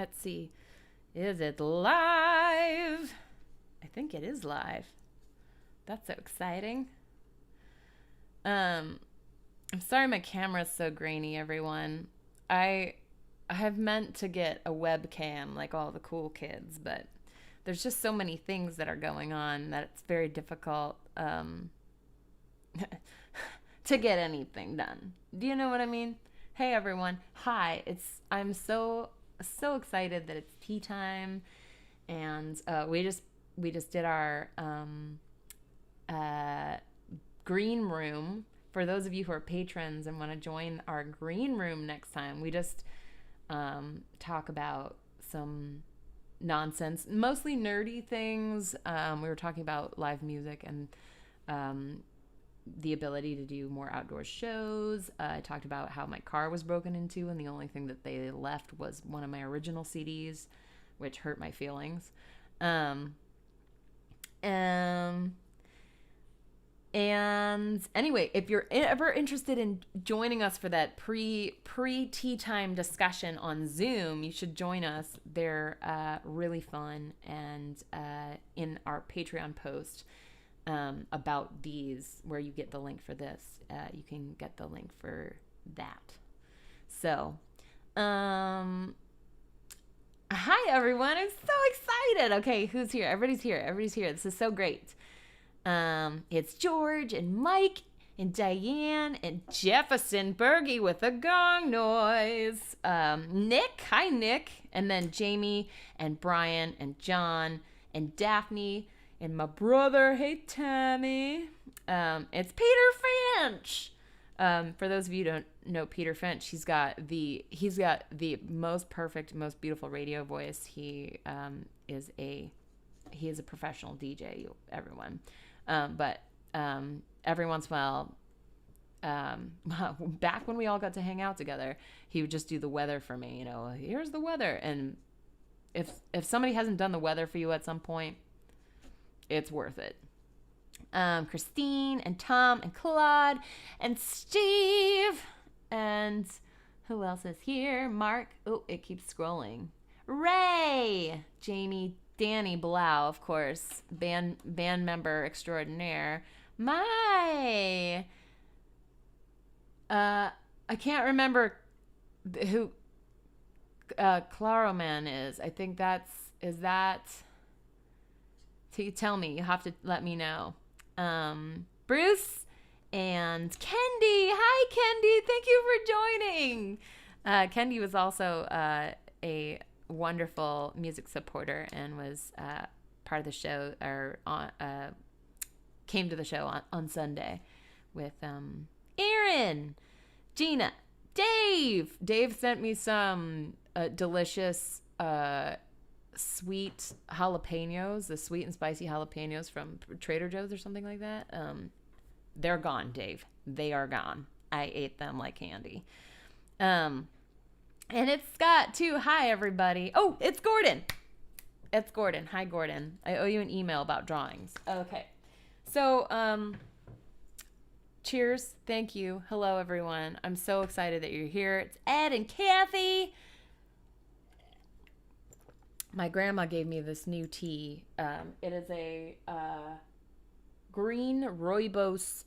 Let's see. Is it live? I think it is live. That's so exciting. I'm sorry my camera's so grainy, everyone. I I have meant to get a webcam like all the cool kids, but there's just so many things that are going on that it's very difficult to get anything done. Do you know what I mean? Hey everyone. Hi. I'm so excited that it's tea time, and we just did our uh, green room. For those of you who are patrons and want to join our green room next time, we just talk about some nonsense, mostly nerdy things. We were talking about live music and um, the ability to do more outdoor shows. I talked about how my car was broken into, and the only thing that they left was one of my original CDs, which hurt my feelings. Um, um, and anyway, if you're ever interested in joining us for that pre tea time discussion on Zoom, you should join us. They're really fun, and in our Patreon post about these, where you get the link for this, you can get the link for that. So, hi everyone! I'm so excited. Okay, who's here? Everybody's here. Everybody's here. This is so great. It's George and Mike and Diane and Jefferson Bergie with a gong noise. Nick, hi Nick, and then Jamie and Brian and John and Daphne and my brother, hey Tammy. It's Peter Finch. For those of you who don't know Peter Finch, he's got the most perfect, most beautiful radio voice. He is a professional DJ, everyone. But every once in a while, back when we all got to hang out together, he would just do the weather for me. Here's the weather. And if somebody hasn't done the weather for you at some point, it's worth it. Christine and Tom and Claude and Steve and who else is here? Mark. Oh, it keeps scrolling. Ray, Jamie, Danny Blau, of course, band member extraordinaire. My, I can't remember who Claro Man is. I think is that. Tell me. You have to let me know. Bruce and Kendi. Hi, Kendi. Thank you for joining. Kendi was also a wonderful music supporter and was part of the show, or came to the show on Sunday with Aaron, Gina, Dave. Dave sent me some delicious sweet jalapenos, the sweet and spicy jalapenos from Trader Joe's or something like that. They're gone, Dave. They are gone. I ate them like candy. And it's Scott too. Hi everybody. Oh, it's Gordon. It's Gordon. Hi Gordon. I owe you an email about drawings. Okay. So, cheers. Thank you. Hello everyone. I'm so excited that you're here. It's Ed and Kathy. My grandma gave me this new tea. It is a green rooibos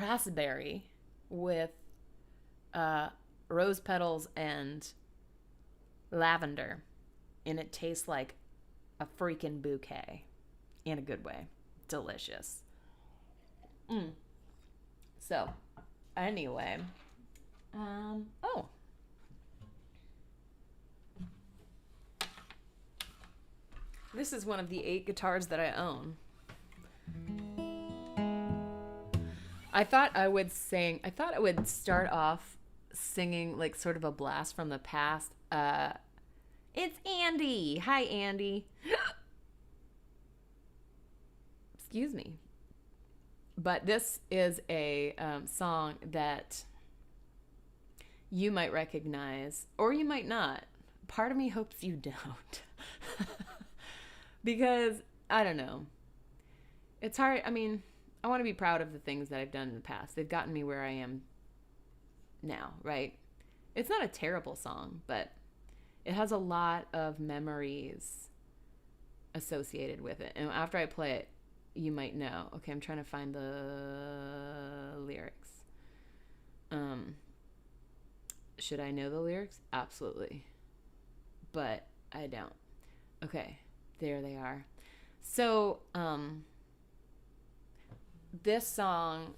raspberry with rose petals and lavender. And it tastes like a freaking bouquet in a good way. Delicious. So, anyway. Oh. This is one of the 8 guitars that I own. I thought I would start off singing like sort of a blast from the past. It's Andy. Hi, Andy. Excuse me. But this is a song that you might recognize, or you might not. Part of me hopes you don't. Because, I don't know. It's hard. I mean, I want to be proud of the things that I've done in the past. They've gotten me where I am now, right? It's not a terrible song, but it has a lot of memories associated with it. And after I play it, you might know. Okay, I'm trying to find the lyrics. Should I know the lyrics? Absolutely. But I don't. Okay, there they are. So, this song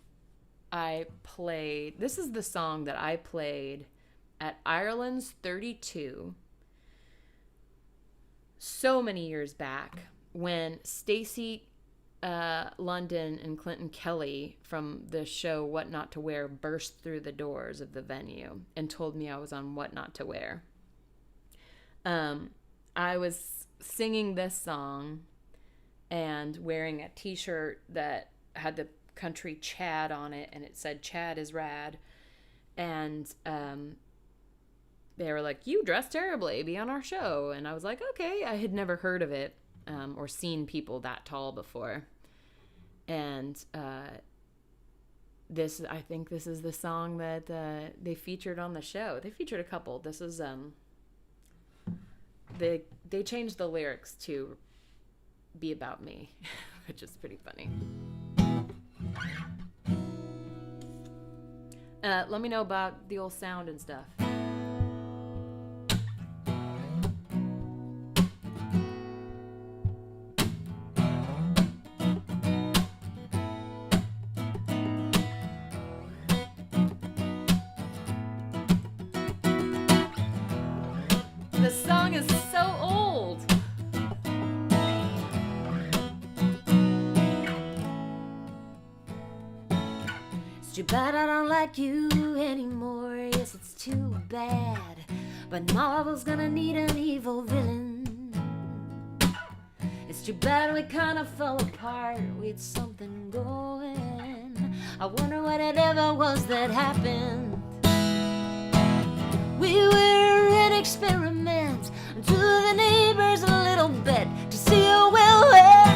this is the song that I played at Ireland's 32 so many years back when Stacey London and Clinton Kelly from the show What Not to Wear burst through the doors of the venue and told me I was on What Not to Wear. I was singing this song and wearing a t-shirt that had the country Chad on it, and it said Chad is rad. And they were like, you dress terribly, be on our show. And I was like, okay. I had never heard of it or seen people that tall before. And I think this is the song that they featured on the show. They featured a couple. This is they changed the lyrics to be about me, which is pretty funny. Let me know about the old sound and stuff. The song is so old. It's too bad I don't like you anymore. Yes, it's too bad. But Marvel's gonna need an evil villain. It's too bad we kind of fell apart. We had something going. I wonder what it ever was that happened. We were an experiment to the neighbors a little bit to see how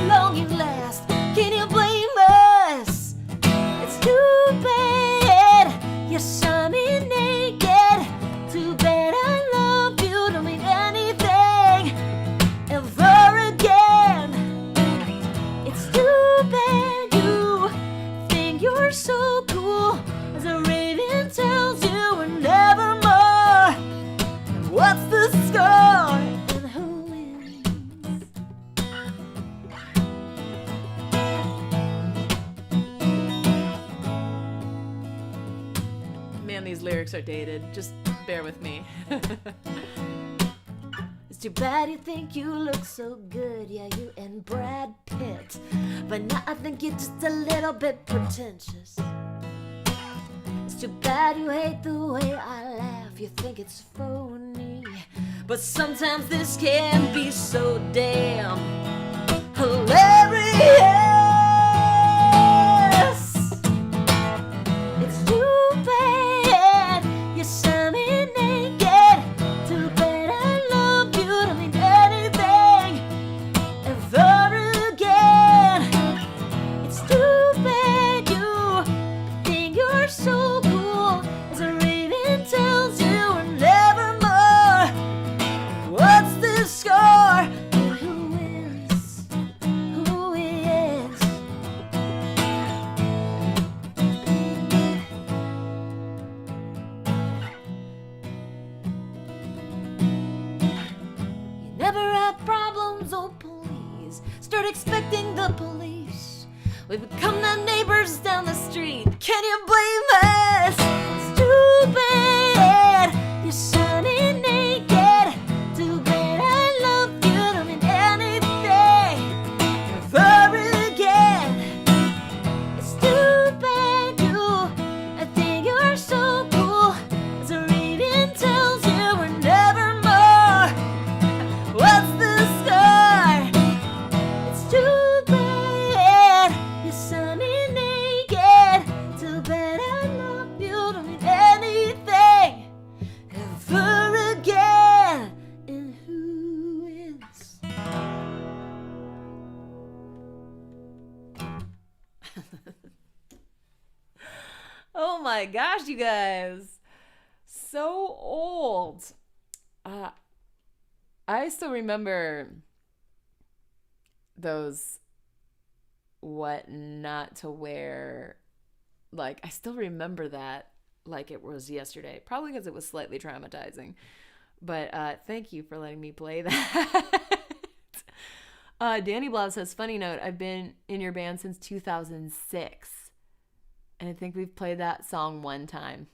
long you last. Can you blame us? It's too bad you saw me naked. Too bad I love you, don't mean anything ever again. It's too bad you think you're so cool as a raven tells you and nevermore. What's the score and who wins? Man, these lyrics are dated. Just bear with me. It's too bad you think you look so good, yeah, you and Brad Pitt. But now I think you're just a little bit pretentious. It's too bad you hate the way I laugh, you think it's phony. But sometimes this can be so damn hilarious. It's too bad you saw me naked. Too bad I love you, don't mean anything ever again. It's too bad you think you're so cool as a raven tells you and nevermore. What's the score? Who wins? Who wins? You never have problems, oh please. Start expecting the police. We become the neighbors down the street. Can you blame us? It's too bad you saw me naked. Too bad I love you, don't mean anything ever again. It's too bad you think you're so cool as a raven tells you we're nevermore. What's the score? It's too bad you saw me naked. Too bad I love you, don't mean anything ever again. And who wins? Oh my gosh, you guys. So old. I still remember those what not to wear. Like, I still remember that like it was yesterday. Probably because it was slightly traumatizing. But thank you for letting me play that. Danny Blau says, funny note, I've been in your band since 2006. And I think we've played that song one time.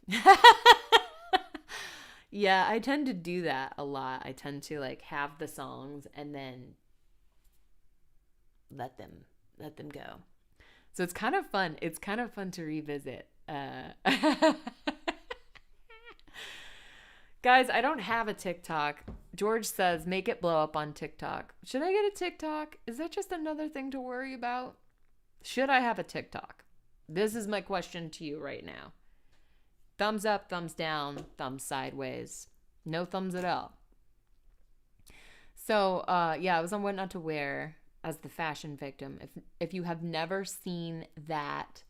Yeah, I tend to do that a lot. I tend to like have the songs and then let them go. So it's kind of fun. It's kind of fun to revisit. Guys, I don't have a TikTok. George says, make it blow up on TikTok. Should I get a TikTok? Is that just another thing to worry about? Should I have a TikTok? This is my question to you right now. Thumbs up, thumbs down, thumbs sideways. No thumbs at all. So, yeah, I was on What Not to Wear as the fashion victim. If you have never seen that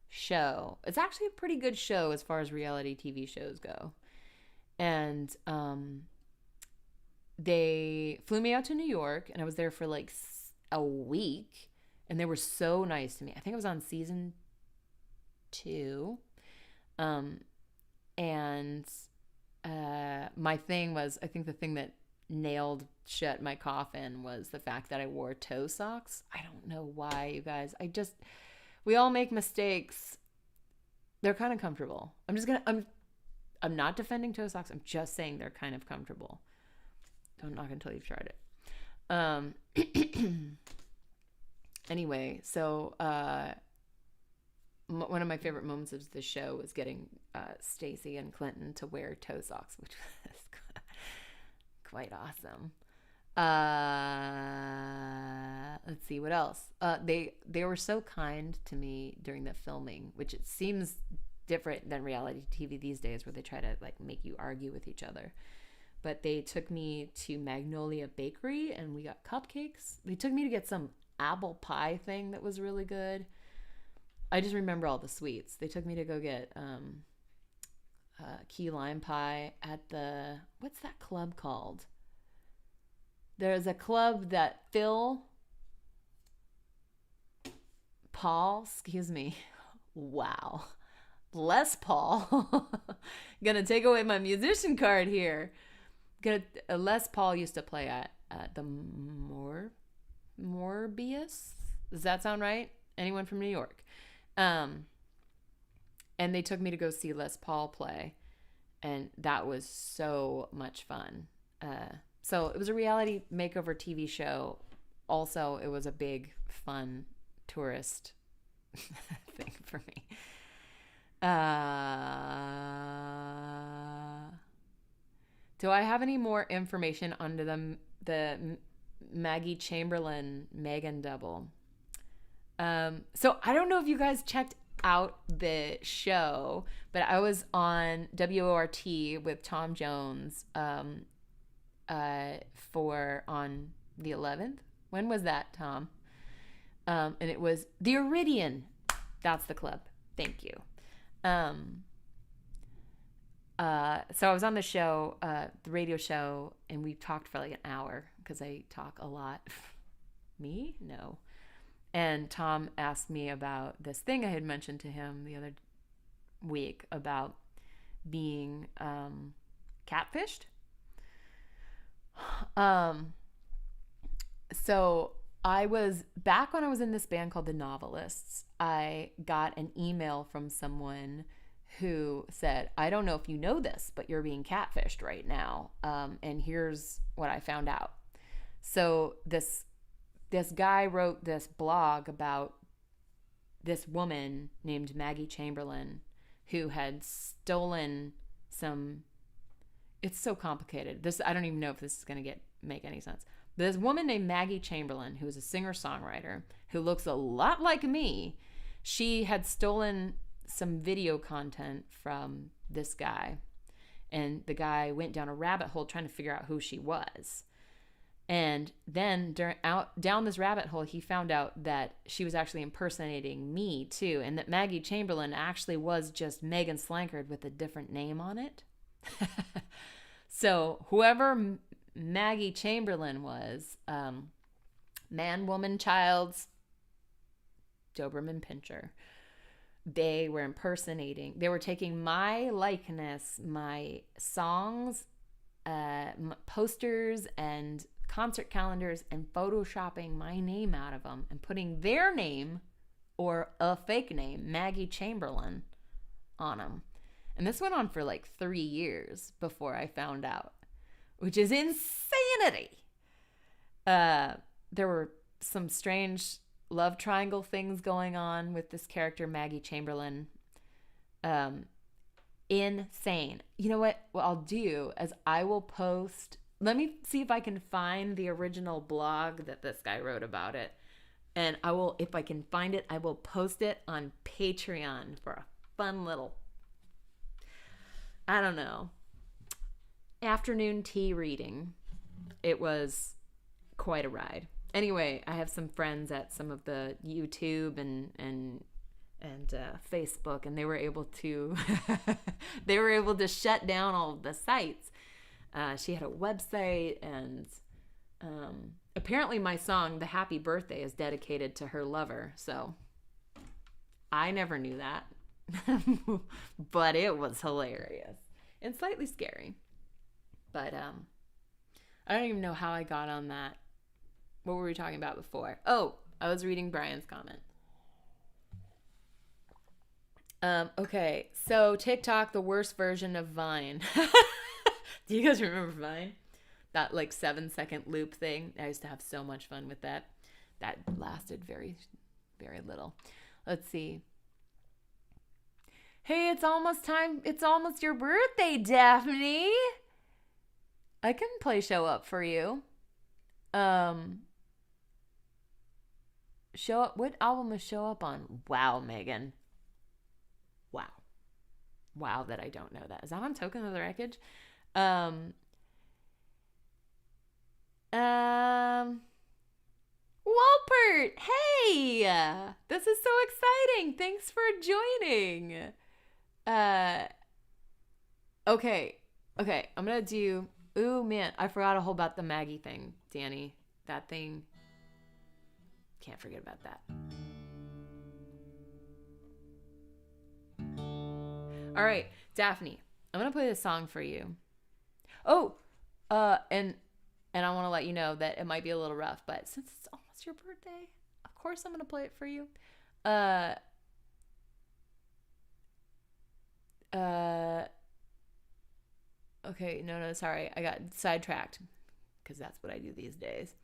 show, it's actually a pretty good show as far as reality TV shows go. And they flew me out to New York, and I was there for like a week, and they were so nice to me. I think I was on season 2. And my thing was, I think the thing that nailed shut my coffin was the fact that I wore toe socks. I don't know why, you guys. We all make mistakes. They're kind of comfortable. I'm not defending toe socks. I'm just saying they're kind of comfortable. Don't knock until you've tried it. Anyway, so one of my favorite moments of the show was getting Stacy and Clinton to wear toe socks, which was quite awesome. Let's see what else. They were so kind to me during the filming, which it seems different than reality TV these days, where they try to like make you argue with each other. But they took me to Magnolia Bakery and we got cupcakes. They took me to get some apple pie thing that was really good. I just remember all the sweets. They took me to go get key lime pie at what's that club called? There's a club that Wow. Les Paul. Gonna take away my musician card here. Les Paul used to play at the Morbius. Does that sound right? Anyone from New York? And they took me to go see Les Paul play, and that was so much fun. So it was a reality makeover TV show. Also, it was a big, fun tourist thing for me. Do I have any more information under the Maggie Chamberlain Megan double? So I don't know if you guys checked out the show, but I was on WORT with Tom Jones on the 11th. When was that, Tom? And it was the Iridian. That's the club. Thank you. So I was on the show, the radio show, and we talked for like an hour because I talk a lot. Me? No. And Tom asked me about this thing I had mentioned to him the other week about being catfished. So I was back when I was in this band called The Novelists. I got an email from someone who said, I don't know if you know this, but you're being catfished right now. And here's what I found out. So this guy wrote this blog about this woman named Maggie Chamberlain who had stolen some. It's so complicated. I don't even know if this is going to make any sense. But this woman named Maggie Chamberlain, who is a singer-songwriter, who looks a lot like me, she had stolen some video content from this guy. And the guy went down a rabbit hole trying to figure out who she was. And then down this rabbit hole, he found out that she was actually impersonating me too, and that Maggie Chamberlain actually was just Megan Slankard with a different name on it. So whoever Maggie Chamberlain was man, woman, child's Doberman Pinscher. They were they were taking my likeness, my songs, posters, and concert calendars, and photoshopping my name out of them and putting their name, or a fake name, Maggie Chamberlain, on them. And this went on for like 3 years before I found out, which is insanity. There were some strange love triangle things going on with this character, Maggie Chamberlain. Insane. You know what I'll do is I will post, let me see if I can find the original blog that this guy wrote about it. And I will, if I can find it, I will post it on Patreon for a fun little, I don't know, afternoon tea reading. It was quite a ride. Anyway, I have some friends at some of the YouTube and Facebook, and they were able to shut down all of the sites. She had a website, and apparently my song "The Happy Birthday" is dedicated to her lover. So I never knew that. But it was hilarious and slightly scary. But I don't even know how I got on that. What were we talking about before? Oh, I was reading Brian's comment. Okay, so TikTok, the worst version of Vine. Do you guys remember Vine? That like 7-second loop thing. I used to have so much fun with that. That lasted very, very little. Let's see. Hey, it's almost time. It's almost your birthday, Daphne. I can play Show Up for you. Show Up. What album is Show Up on? Wow, Megan. Wow that I don't know that. Is that on Token of the Wreckage? Walpert, hey! This is so exciting. Thanks for joining. Okay. I'm gonna do. Ooh, man, I forgot a whole about the Maggie thing, Danny. That thing. Can't forget about that. All right, Daphne, I'm gonna play this song for you. Oh, and I want to let you know that it might be a little rough, but since it's almost your birthday, of course I'm gonna play it for you. Okay, no, sorry, I got sidetracked because that's what I do these days.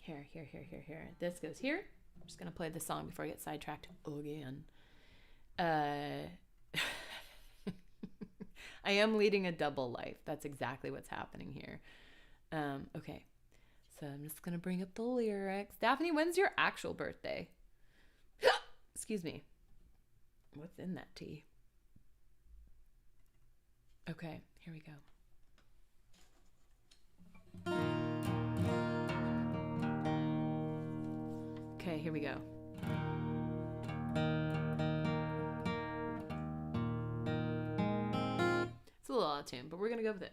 Here. This goes here. I'm just gonna play the song before I get sidetracked again. I am leading a double life. That's exactly what's happening here. Okay, so I'm just gonna bring up the lyrics. Daphne, when's your actual birthday? Excuse me. What's in that tea? Okay, here we go. Okay, here we go. It's a little out of tune, but we're gonna go with it.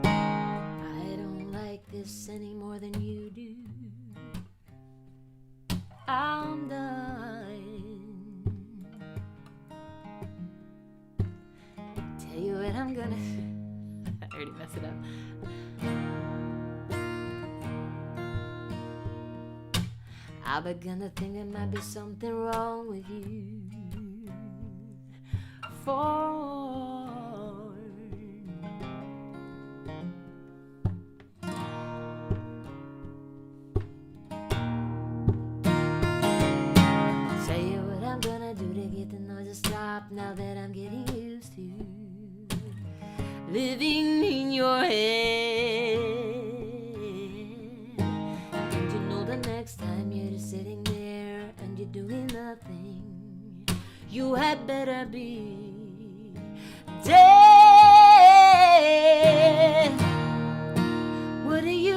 I don't like this any more than you do. I'm done. Tell you what I'm gonna. I already messed it up. I begun to think there might be something wrong with you. Tell you what I'm gonna do to get the noise to stop now that I'm getting used to living in your head. And you know the next time you're just sitting there and you're doing nothing, you had better be dead. What are you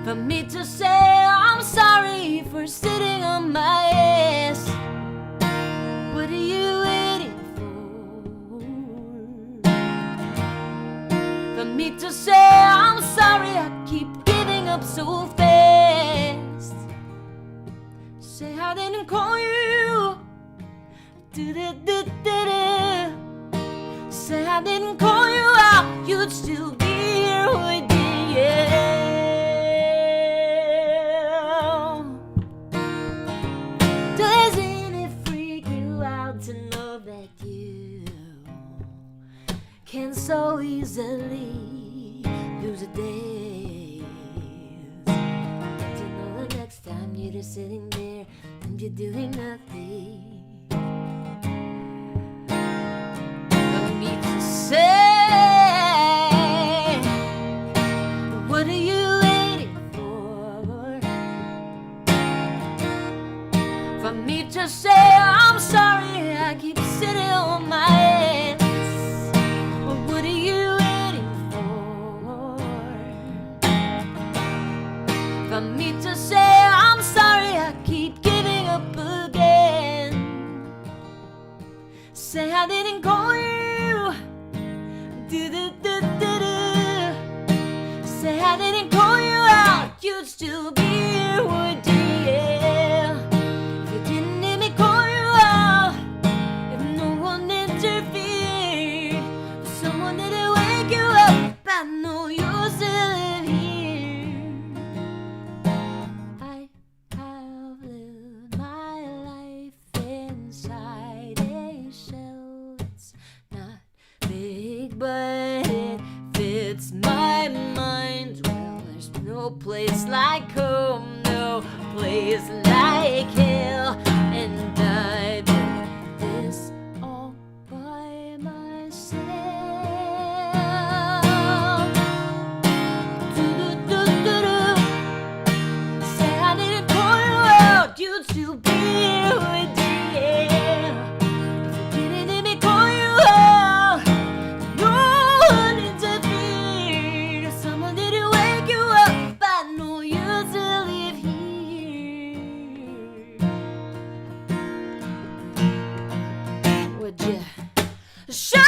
For me to say I'm sorry for sitting on my ass. What are you waiting for? For me to say I'm sorry, I keep giving up so fast. Say I didn't call you. Do-do-do-do-do. Say I didn't call you out, you'd still be here with me. Doesn't it freak you out to know that you can so easily lose a day? To know the next time you're just sitting there and you're doing nothing. For me to say, what are you waiting for? For me to say I'm sorry, I keep sitting on my ass. What are you waiting for? For me to say I'm sorry, I keep giving up again. Say I didn't call you. Do-do-do-do-do. Say I didn't call you out, you'd still be here, would you? Yeah. If you didn't hear me call you out, if no one interfered, if someone didn't wake you up, I know you're still here. I have lived my life inside a shell. It's not big, but it fits my mind well. There's no place like home, no place like hell. And I did this all by myself. Do-do-do-do-do. Say I didn't call you out, you'd still be here with me. Yeah. If you didn't hear me call you out, no one interfered. If someone didn't wake you up, I know you still live here. Would you show?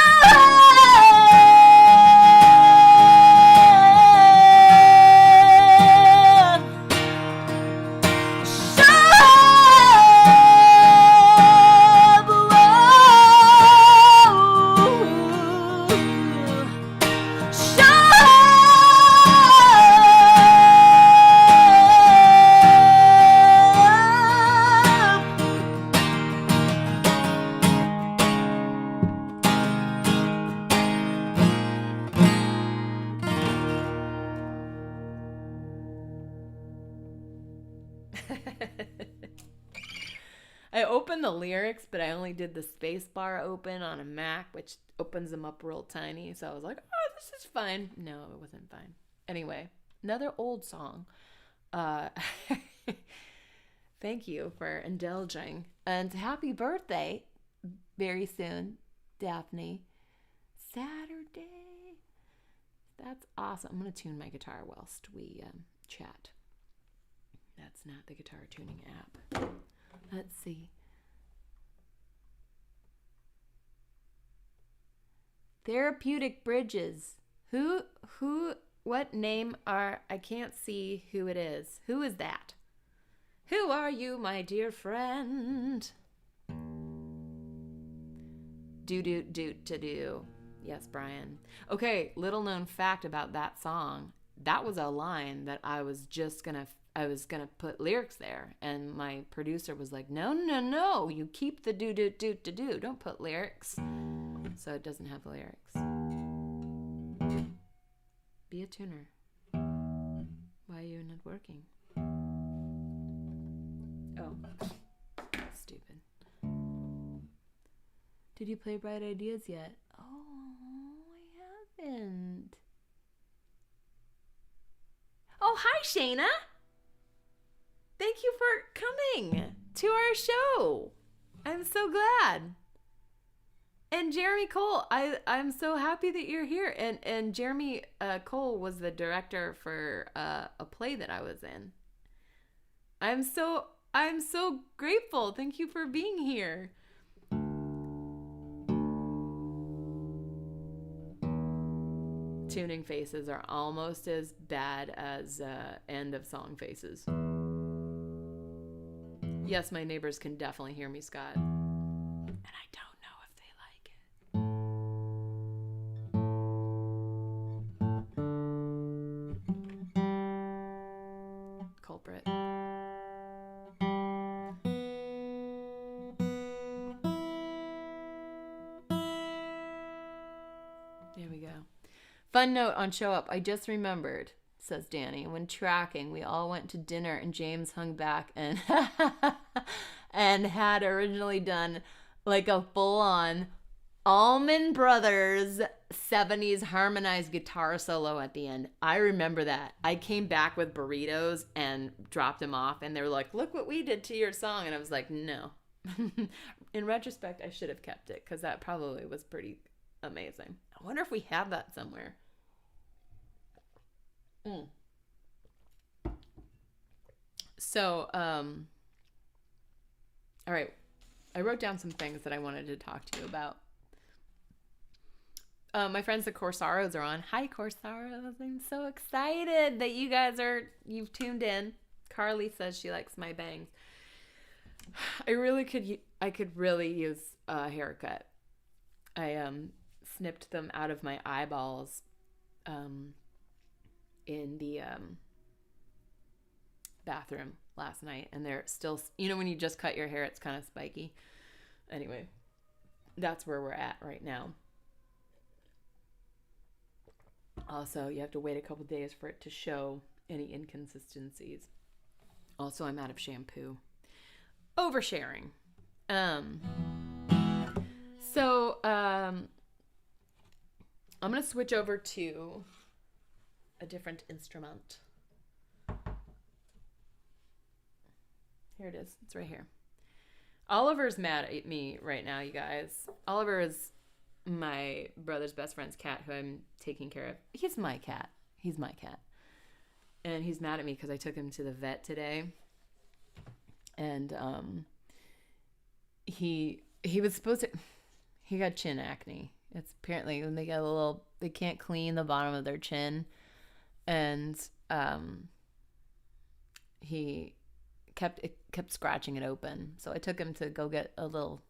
I opened the lyrics, but I only did the space bar open on a Mac, which opens them up real tiny. So I was like, oh, this is fine. No, it wasn't fine. Anyway, another old song. Thank you for indulging. And happy birthday very soon, Daphne. Saturday. That's awesome. I'm going to tune my guitar whilst we chat. That's not the guitar tuning app. Let's see. Therapeutic Bridges. What name I can't see who it is. Who is that? Who are you, my dear friend? Do. Yes, Brian. Okay, little known fact about that song. That was a line that I was gonna put lyrics there, and my producer was like, no, you keep the do. Don't put lyrics. So it doesn't have lyrics. Be a tuner. Why are you not working? Oh, stupid. Did you play Bright Ideas yet? Oh, I haven't. Oh, hi, Shayna. Thank you for coming to our show. I'm so glad. And Jeremy Cole, I'm so happy that you're here. And Jeremy Cole was the director for a play that I was in. I'm so grateful. Thank you for being here. Tuning faces are almost as bad as end of song faces. Yes, my neighbors can definitely hear me, Scott. And I don't know if they like it. Culprit. There we go. Fun note on Show Up. I just remembered, says Danny, when tracking, we all went to dinner and James hung back and and had originally done like a full-on Allman Brothers 70s harmonized guitar solo at the end. I remember that. I came back with burritos and dropped them off and they were like, look what we did to your song. And I was like, no. In retrospect, I should have kept it because that probably was pretty amazing. I wonder if we have that somewhere. So, all right. I wrote down some things that I wanted to talk to you about. My friends, the Corsaros, are on. Hi, Corsaros. I'm so excited that you've tuned in. Carly says she likes my bangs. I could really use a haircut. I snipped them out of my eyeballs in the bathroom last night, and they're still, when you just cut your hair, it's kind of spiky. Anyway, that's where we're at right now. Also, you have to wait a couple days for it to show any inconsistencies. Also, I'm out of shampoo. Oversharing. So I'm going to switch over to a different instrument. Here it is. It's right here. Oliver's mad at me right now, you guys. Oliver is my brother's best friend's cat who I'm taking care of. He's my cat. And he's mad at me because I took him to the vet today. And he was supposed to... He got chin acne. It's apparently when they get they can't clean the bottom of their chin. And he kept scratching it open. So I took him to go get a little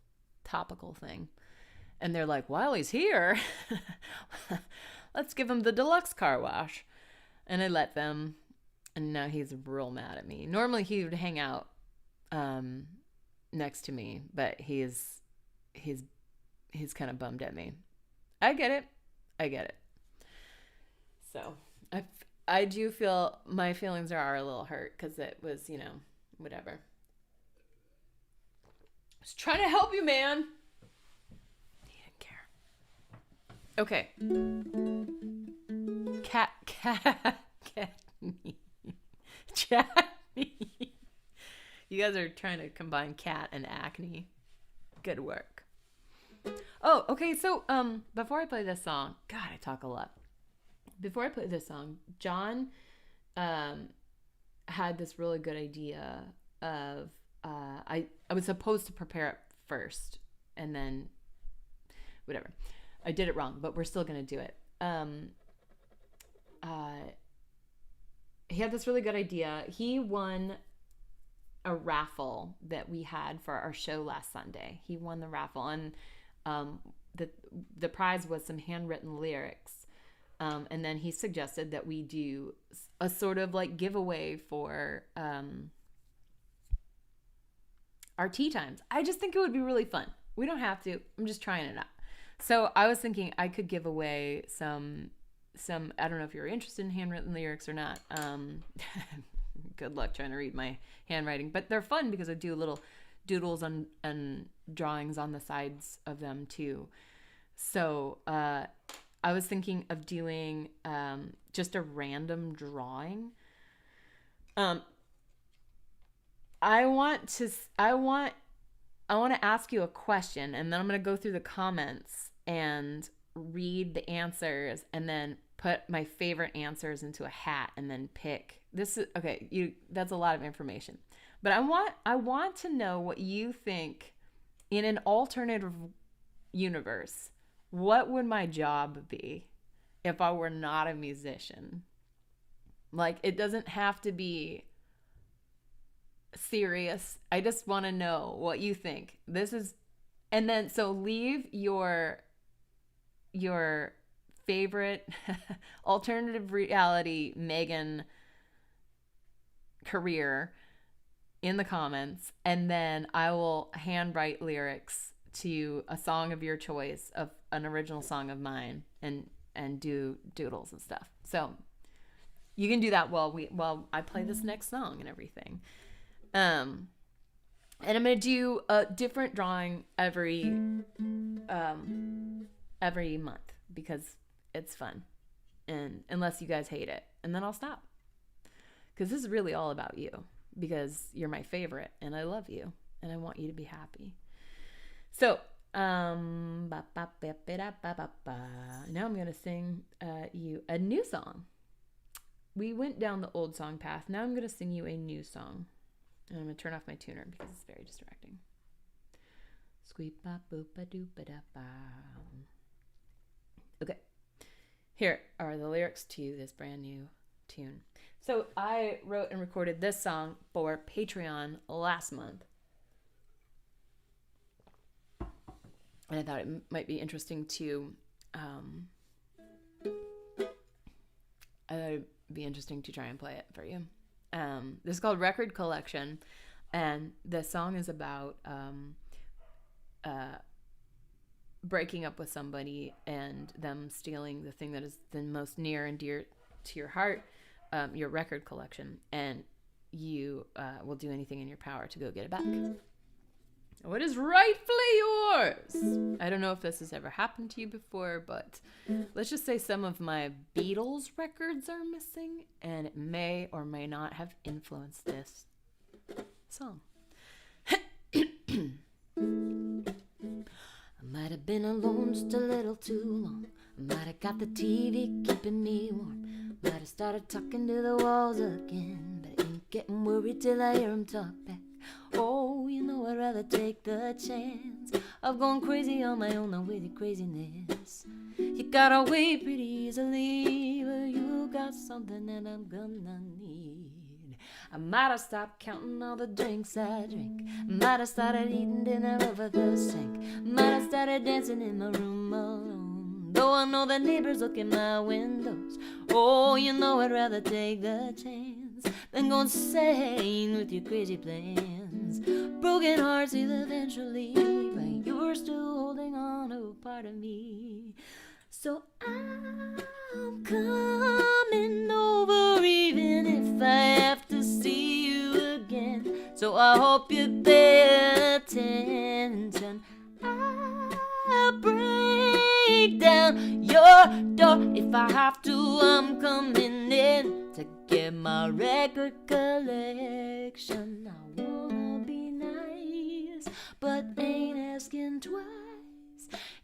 topical thing. And they're like, while he's here, let's give him the deluxe car wash. And I let them. And now he's real mad at me. Normally he would hang out next to me, but he's kind of bummed at me. I get it. So I do feel my feelings are a little hurt because it was, whatever. I was trying to help you, man. He didn't care. Okay. Cat. Chatney. You guys are trying to combine cat and acne. Good work. Oh, okay. So, before I play this song, God, I talk a lot. Before I play this song, John, had this really good idea of, I was supposed to prepare it first and then whatever. I did it wrong, but we're still going to do it. He had this really good idea. He won a raffle that we had for our show last Sunday. He won the raffle, and the prize was some handwritten lyrics. And then he suggested that we do a sort of like giveaway for our tea times. I just think it would be really fun. We don't have to. I'm just trying it out. So I was thinking I could give away some. I don't know if you're interested in handwritten lyrics or not. Good luck trying to read my handwriting, but they're fun because I do little doodles and drawings on the sides of them too. So I was thinking of doing just a random drawing. I want I want to ask you a question, and then I'm going to go through the comments and read the answers, and then put my favorite answers into a hat, and then pick. This is okay. That's a lot of information, but I want to know what you think in an alternative universe. What would my job be if I were not a musician? Like, it doesn't have to be serious. I just want to know what you think. And then so leave your favorite alternative reality Megan career in the comments, and then I will handwrite lyrics to a song of your choice, of an original song of mine, and do doodles and stuff. So you can do that while I play this next song and everything. And I'm gonna do a different drawing every month, because it's fun, and unless you guys hate it, and then I'll stop, because this is really all about you, because you're my favorite and I love you and I want you to be happy. So now I'm gonna sing you a new song. We went down the old song path. Now I'm gonna sing you a new song. And I'm going to turn off my tuner because it's very distracting. Squeep ba boop ba doop ba da ba. Okay. Here are the lyrics to this brand new tune. So I wrote and recorded this song for Patreon last month. And I thought it might be interesting to try and play it for you. This is called Record Collection, and the song is about breaking up with somebody and them stealing the thing that is the most near and dear to your heart, your record collection, and you will do anything in your power to go get it back. What is rightfully yours? I don't know if this has ever happened to you before, but let's just say some of my Beatles records are missing, and it may or may not have influenced this song. I might have been alone just a little too long. I might have got the TV keeping me warm. Might have started talking to the walls again, but I ain't getting worried till I hear 'em talk back. Oh, you know I'd rather take the chance of going crazy on my own than with your craziness. You got away pretty easily, but you got something that I'm gonna need. I might have stopped counting all the drinks I drink. Might have started eating dinner over the sink. Might have started dancing in my room alone, though I know the neighbors look in my windows. Oh, you know I'd rather take the chance than go insane with your crazy plans. Broken hearts will eventually, but you're still holding on to a part of me. So I'm coming over even if I have to see you again. So I hope you pay attention. I'll break down your door if I have to. I'm coming in to get my record collection. I wanna be nice, but ain't asking twice.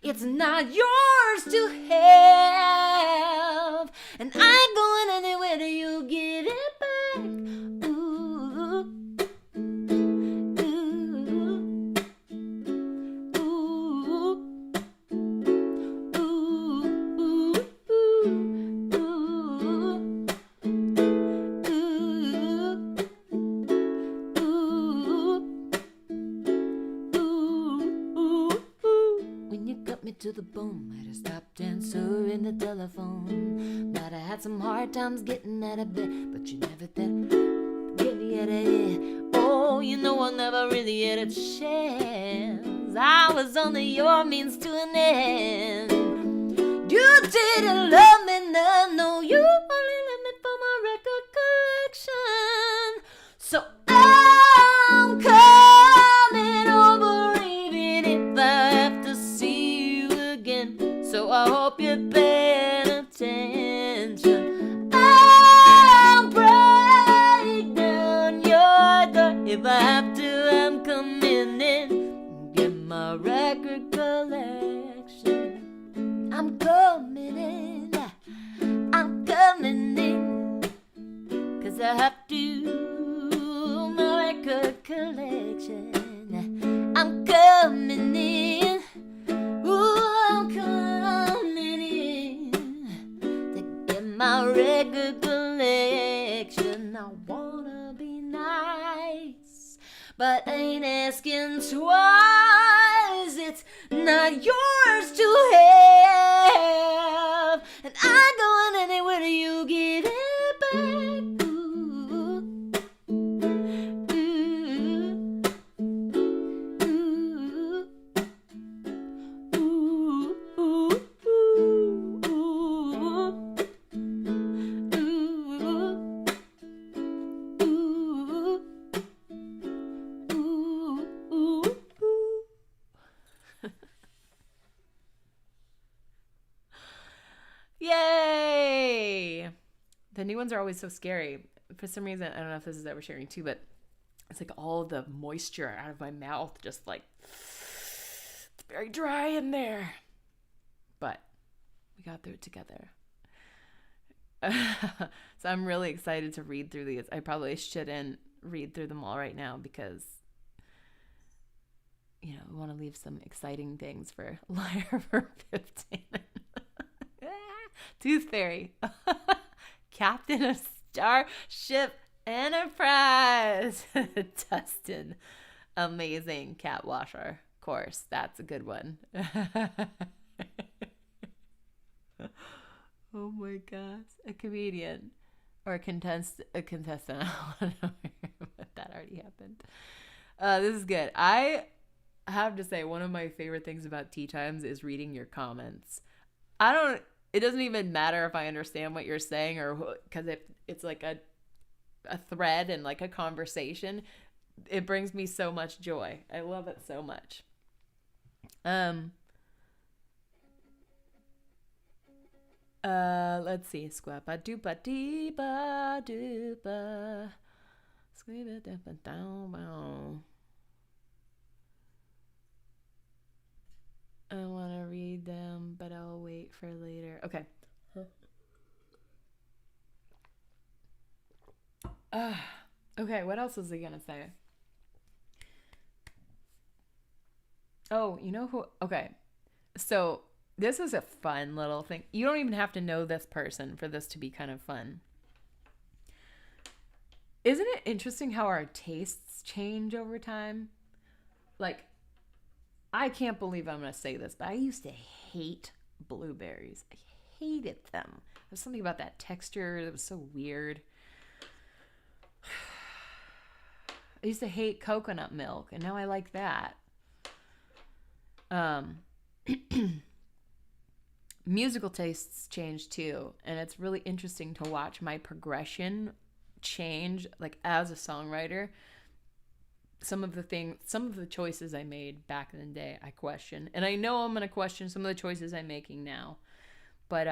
It's not yours to have, and I ain't going anywhere till you give it back. Ooh, ooh, ooh, ooh, when you cut me to the bone, might have stopped answering the telephone. Might have had some hard times getting out of bed, but you never did get me out of here. Oh, you know I never really had a chance. I was only your means to an end. You didn't love me, no, you only loved me for my record collection. So I'm coming over even if I have to see you again. So I hope you're paying attention. I'll break down your door if I have to. I'm coming in. I have to my record collection. I'm coming in. Ooh, I'm coming in to get my record collection. I wanna be nice, but ain't asking twice. It's not yours to have, and I'm going anywhere you give it back. Yay! The new ones are always so scary. For some reason, I don't know if this is oversharing too, but it's like all the moisture out of my mouth just like, it's very dry in there. But we got through it together. So I'm really excited to read through these. I probably shouldn't read through them all right now because, you know, I want to leave some exciting things for Liar for 15. Tooth Fairy. Captain of Starship Enterprise. Dustin. Amazing cat washer. Of course, that's a good one. Oh my gosh. A comedian. Or a contestant. I don't know if that already happened. This is good. I have to say, one of my favorite things about Tea Times is reading your comments. It doesn't even matter if I understand what you're saying, or because if it's like a thread and like a conversation, it brings me so much joy. I love it so much. Let's see. Squabba dooba deeba dooba. Squabba dooba down bow. I want to read them, but I'll wait for later. Okay. Okay, what else was he going to say? Oh, you know who? Okay. So this is a fun little thing. You don't even have to know this person for this to be kind of fun. Isn't it interesting how our tastes change over time? Like, I can't believe I'm going to say this, but I used to hate blueberries. I hated them. There's something about that texture that was so weird. I used to hate coconut milk, and now I like that. Musical tastes change too, and it's really interesting to watch my progression change, like as a songwriter. Some of the choices I made back in the day, I question. And I know I'm going to question some of the choices I'm making now. But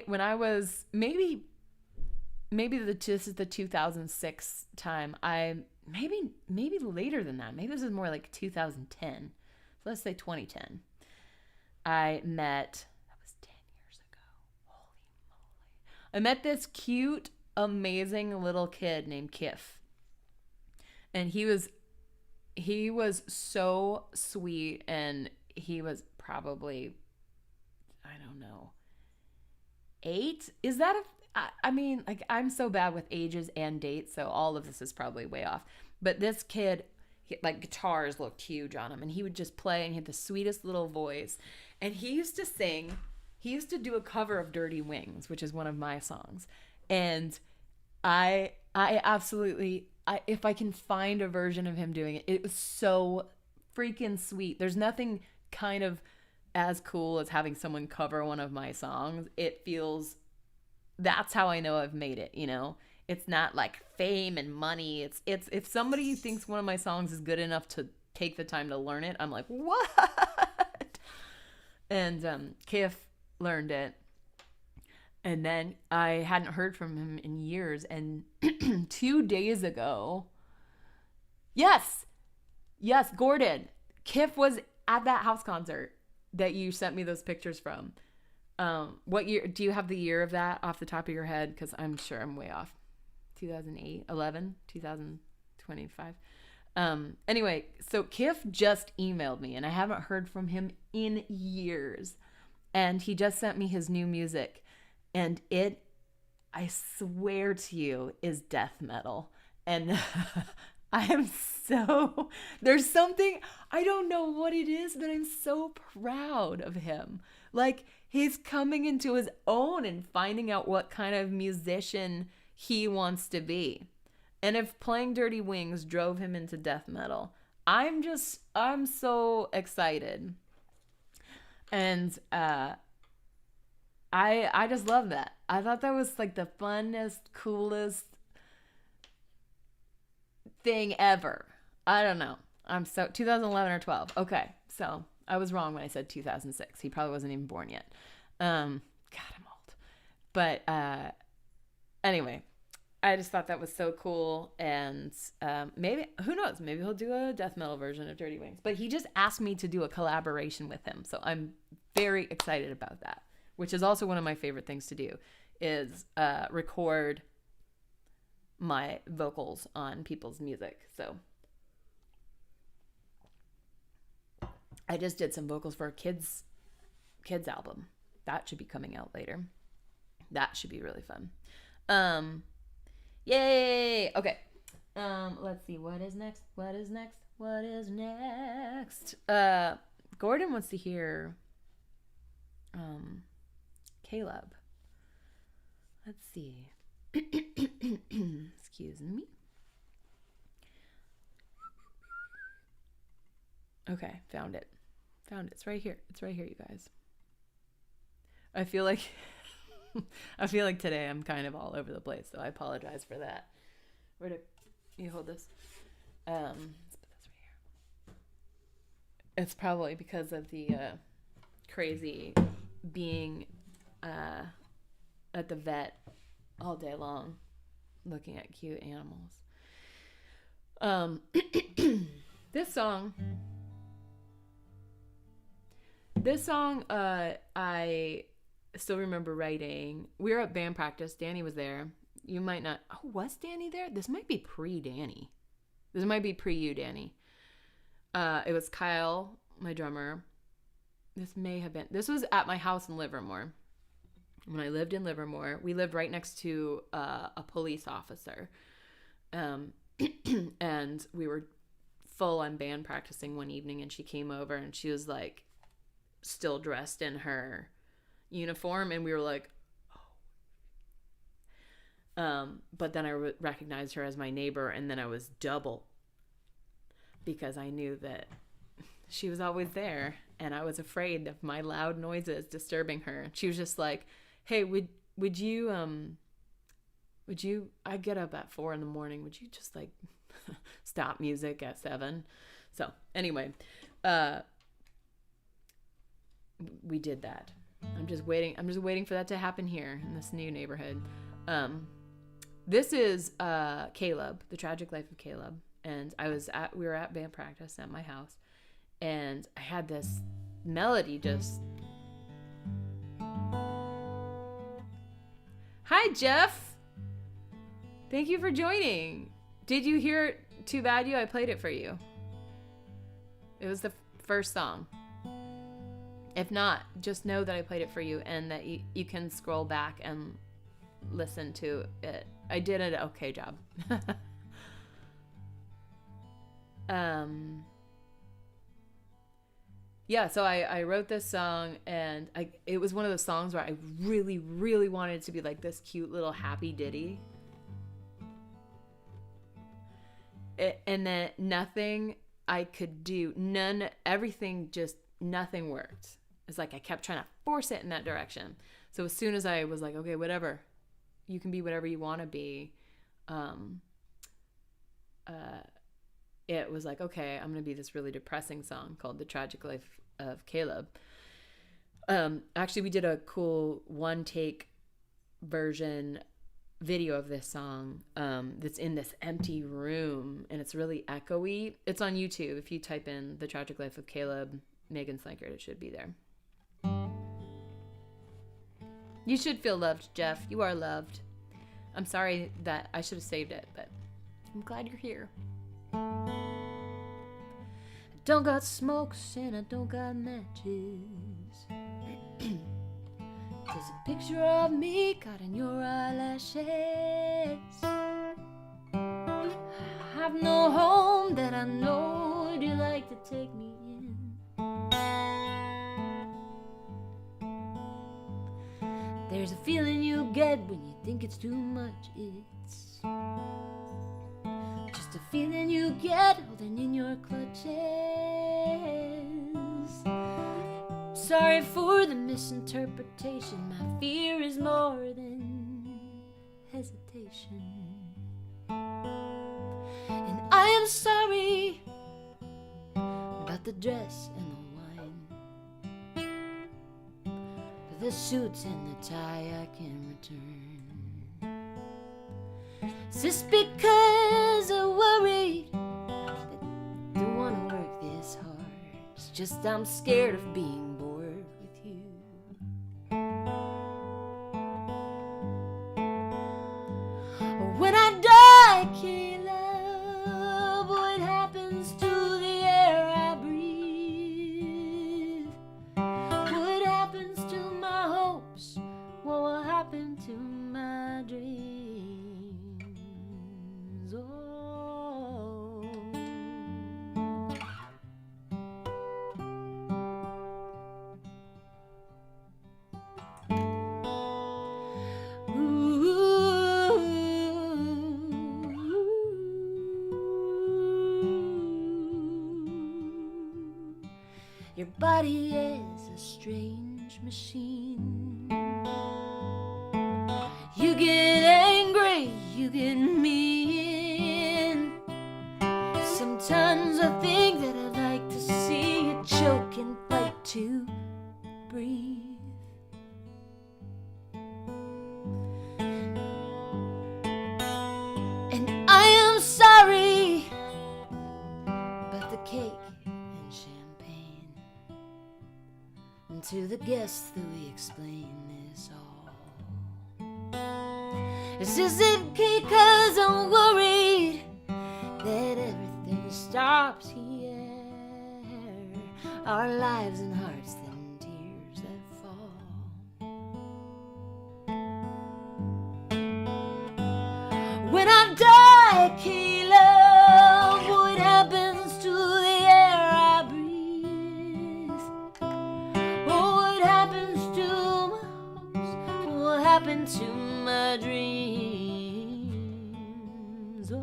when I was maybe this is the 2006 time. Maybe later than that. Maybe this is more like 2010. So let's say 2010. That was 10 years ago. Holy moly. I met this cute, amazing little kid named Kif. And he was so sweet, and he was probably, I don't know, 8? Is that I mean, like, I'm so bad with ages and dates, so all of this is probably way off. But this kid, like, guitars looked huge on him, and he would just play, and he had the sweetest little voice. And he used to do a cover of Dirty Wings, which is one of my songs. And I absolutely, if I can find a version of him doing it, it was so freaking sweet. There's nothing kind of as cool as having someone cover one of my songs. That's how I know I've made it, you know? It's not like fame and money. It's if somebody thinks one of my songs is good enough to take the time to learn it, I'm like, what? And Kif learned it. And then I hadn't heard from him in years. And 2 days ago, yes, Gordon, Kif was at that house concert that you sent me those pictures from. What year? Do you have the year of that off the top of your head? Because I'm sure I'm way off. 2008, 11, 2025. Anyway, so Kif just emailed me and I haven't heard from him in years. And he just sent me his new music. And it, I swear to you, is death metal. And I am so, there's something, I don't know what it is, but I'm so proud of him. Like, he's coming into his own and finding out what kind of musician he wants to be. And if playing Dirty Wings drove him into death metal, I'm so excited. And I just love that. I thought that was like the funnest, coolest thing ever. I don't know. 2011 or 12. Okay. So I was wrong when I said 2006. He probably wasn't even born yet. God, I'm old. But anyway, I just thought that was so cool. And maybe, who knows, maybe he'll do a death metal version of Dirty Wings. But he just asked me to do a collaboration with him. So I'm very excited about that, which is also one of my favorite things to do, is record my vocals on people's music. So I just did some vocals for a kids album. That should be coming out later. That should be really fun. Yay! Okay. Let's see. What is next? Gordon wants to hear Caleb. Let's see. Excuse me. Okay, found it. It's right here. You guys. I feel like today I'm kind of all over the place, so I apologize for that. Where do you hold this? Let's put this right here. It's probably because of the crazy being at the vet all day long looking at cute animals. This song I still remember writing. We were at band practice. Danny was there. You might not. Oh, was Danny there? This might be pre-Danny. This might be pre-you, Danny. It was Kyle, my drummer. This was at my house in Livermore. When I lived in Livermore, we lived right next to a police officer. And we were full on band practicing one evening, and she came over and she was like still dressed in her uniform, and we were like, oh. But then I recognized her as my neighbor, and then I was double because I knew that she was always there, and I was afraid of my loud noises disturbing her. She was just like, hey, would you I get up at 4 a.m. would you just like stop music at 7? So anyway, we did that. I'm just waiting for that to happen here in this new neighborhood. This is Caleb, The Tragic Life of Caleb, and we were at band practice at my house, and I had this melody just. Hi, Jeff. Thank you for joining. Did you hear Too Bad You? I played it for you. It was the first song. If not, just know that I played it for you, and that you can scroll back and listen to it. I did an okay job. Yeah, so I wrote this song, and it was one of those songs where I really, really wanted it to be like this cute little happy ditty. And then nothing I could do, nothing worked. It's like I kept trying to force it in that direction. So as soon as I was like, okay, whatever, you can be whatever you want to be, it was like, okay, I'm going to be this really depressing song called The Tragic Life of Caleb. Actually, we did a cool one-take version video of this song that's in this empty room, and it's really echoey. It's on YouTube. If you type in The Tragic Life of Caleb, Megan Slankert, it should be there. You should feel loved, Jeff. You are loved. I'm sorry that I should have saved it, but I'm glad you're here. I don't got smokes and I don't got matches. There's a picture of me caught in your eyelashes. I have no home that I know. Would you like to take me in? There's a feeling you get when you think it's too much. It's just a feeling you get holding in your clutches. Sorry for the misinterpretation. My fear is more than hesitation. And I am sorry about the dress and the wine, for the suits and the tie I can return. Is this because I'm worried that I don't want to work this hard? It's just I'm scared of being bored with you. When I die, Caleb, what happens to the air I breathe? What happens to my hopes? What will happen to my dreams? Oh. Your body is a strange machine. You get angry, you get mean. Sometimes I think that I'd like to see you choke and fight to breathe. And I am sorry about the cake and champagne. And to the guests that we explain this all. It's as if because I'm worried that everything stops here. Our lives and hearts and tears that fall. When I die, Caleb, what happens to the air I breathe? Oh, what happens to my hopes? What will happen to my dreams? Oh.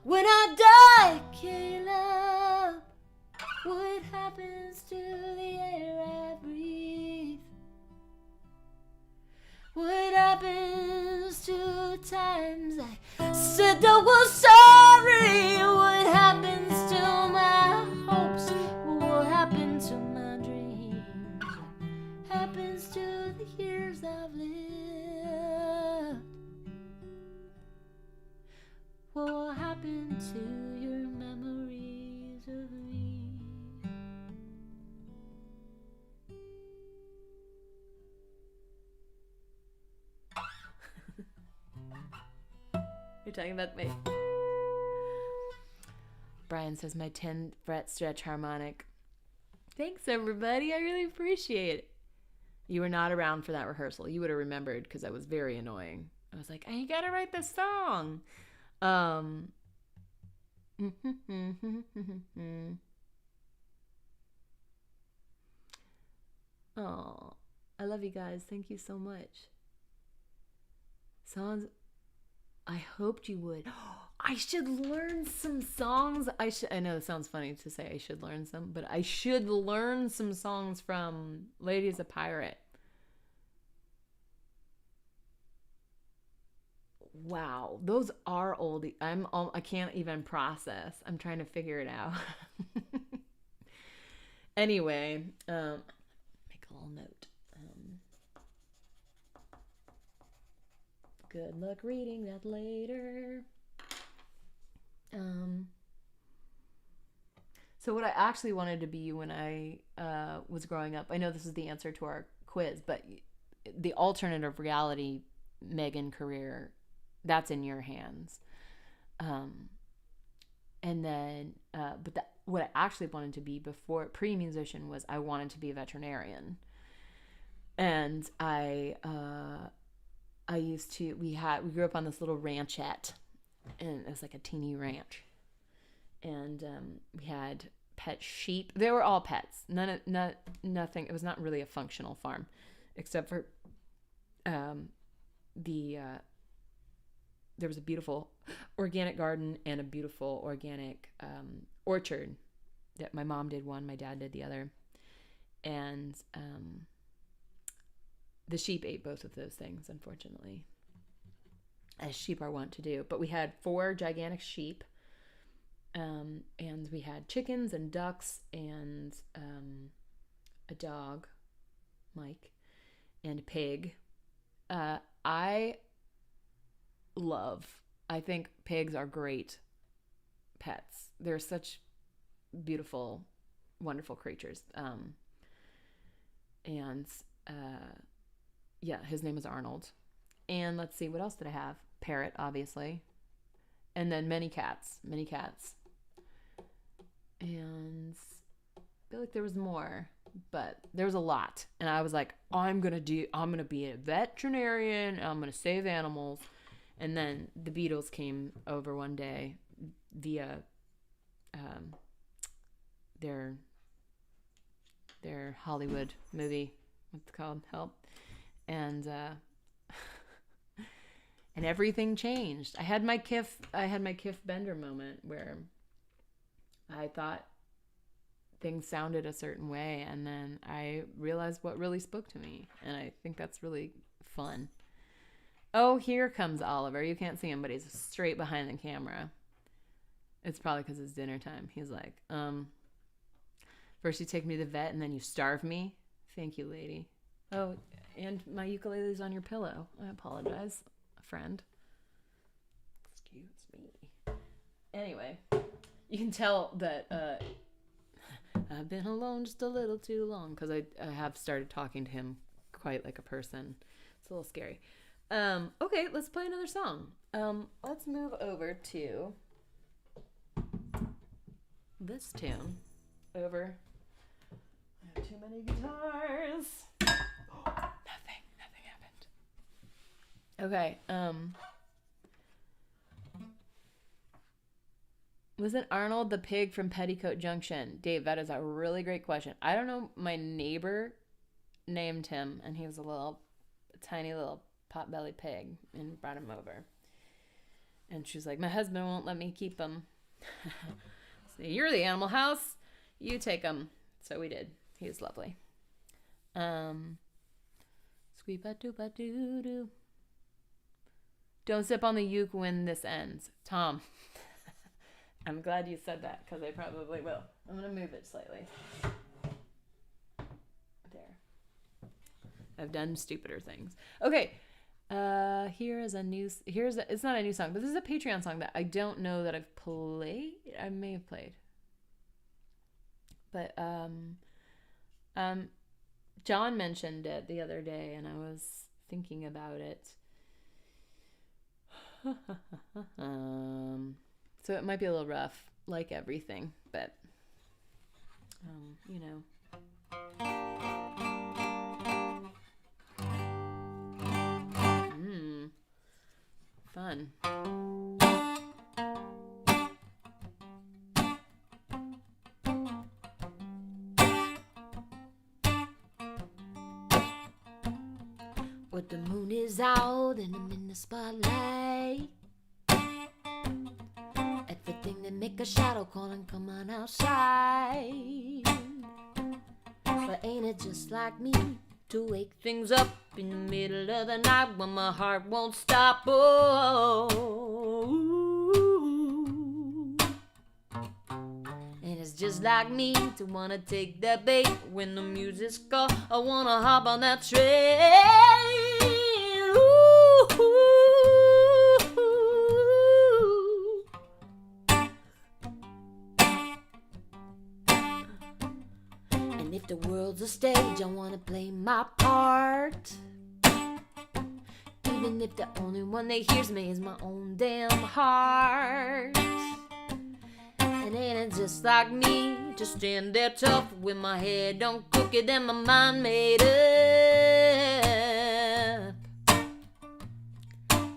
When I die, Caleb, what happens to the air I breathe? What happens to times I said I was sorry? What happens to my hopes? What will happen to my dreams? What happens to the years I've lived? What will happen to your memories of me? You're talking about me. Brian says my 10 fret stretch harmonic. Thanks, everybody. I really appreciate it. You were not around for that rehearsal. You would have remembered because I was very annoying. I was like, I gotta write this song. Oh, I love you guys. Thank you so much. Songs. I hoped you would. I should learn some songs. I know it sounds funny to say I should learn some, but I should learn some songs from Lady is a Pirate. Wow, those are oldie. I can't even process. I'm trying to figure it out. Anyway, make a little note. Good luck reading that later. So what I actually wanted to be when I was growing up, I know this is the answer to our quiz, but the alternative reality Megan career, that's in your hands. And then, what I actually wanted to be before pre-musician was I wanted to be a veterinarian. And we grew up on this little ranchette, and it was like a teeny ranch. And we had pet sheep. They were all pets. Nothing. It was not really a functional farm, except for there was a beautiful organic garden and a beautiful organic orchard that my mom did one, my dad did the other. And the sheep ate both of those things, unfortunately, as sheep are wont to do. But we had 4 gigantic sheep, and we had chickens and ducks and a dog, Mike, and a pig. I think pigs are great pets. They're such beautiful, wonderful creatures. His name is Arnold. And let's see, what else did I have? Parrot, obviously. And then many cats. And I feel like there was more, but there was a lot. And I was like, I'm going to be a veterinarian. I'm going to save animals. And then the Beatles came over one day via their Hollywood movie. What's it called? Help. And and everything changed. I had my Kif Bender moment where I thought things sounded a certain way, and then I realized what really spoke to me, and I think that's really fun. Oh, here comes Oliver. You can't see him, but he's straight behind the camera. It's probably because it's dinner time. He's like, first you take me to the vet, and then you starve me. Thank you, lady. Oh, and my ukulele's on your pillow. I apologize, friend. Excuse me. Anyway, you can tell that I've been alone just a little too long, because I have started talking to him quite like a person. It's a little scary. Okay, let's play another song. Let's move over to this tune. I have too many guitars. Nothing happened. Okay, wasn't Arnold the pig from Petticoat Junction? Dave, that is a really great question. I don't know. My neighbor named him, and he was a tiny little pot-bellied pig, and brought him over. And she was like, my husband won't let me keep him. So, you're the animal house. You take him. So we did. He was lovely. Squeep-a-doop-a-doo-doo. Don't sip on the uke when this ends. Tom. I'm glad you said that, because I probably will. I'm going to move it slightly. There. I've done stupider things. Okay. It's not a new song, but this is a Patreon song that I don't know that I've played. I may have played. But, John mentioned it the other day, and I was thinking about it. So it might be a little rough, like everything, but, you know. Fun. But the moon is out and I'm in the spotlight. Everything that make a shadow call and come on outside. But ain't it just like me to wake things up in the middle of the night when my heart won't stop? Oh, and it's just like me to wanna take that bait when the music's called. I wanna hop on that train. Ooh. the world's a stage, I wanna play my part. Even if the only one that hears me is my own damn heart. And ain't it just like me to stand there tough with my head on crooked and my mind made up?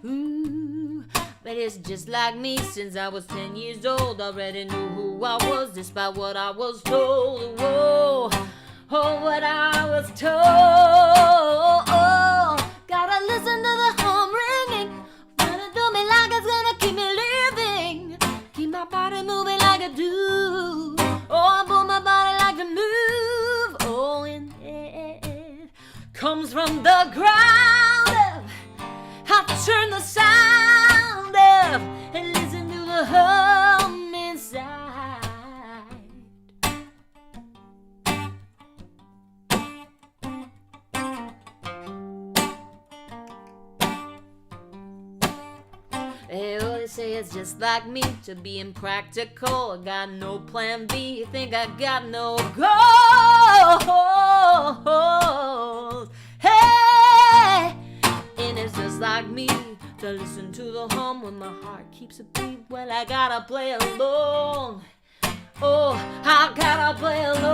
Ooh, but it's just like me since I was 10 years old. Already knew who I was despite what I was told. Whoa, oh, what I was told. Gotta listen to the hum ringing, wanna do me like it's gonna keep me living. Keep my body moving like I do. Oh, I pull my body like to move. Oh, and it comes from the ground up. I turn the sound up and listen to the hum inside. They always say it's just like me to be impractical. I got no plan B. You think I got no goals? Hey, and it's just like me to listen to the hum when my heart keeps a beat. Well, I gotta play along. Oh, I gotta play along.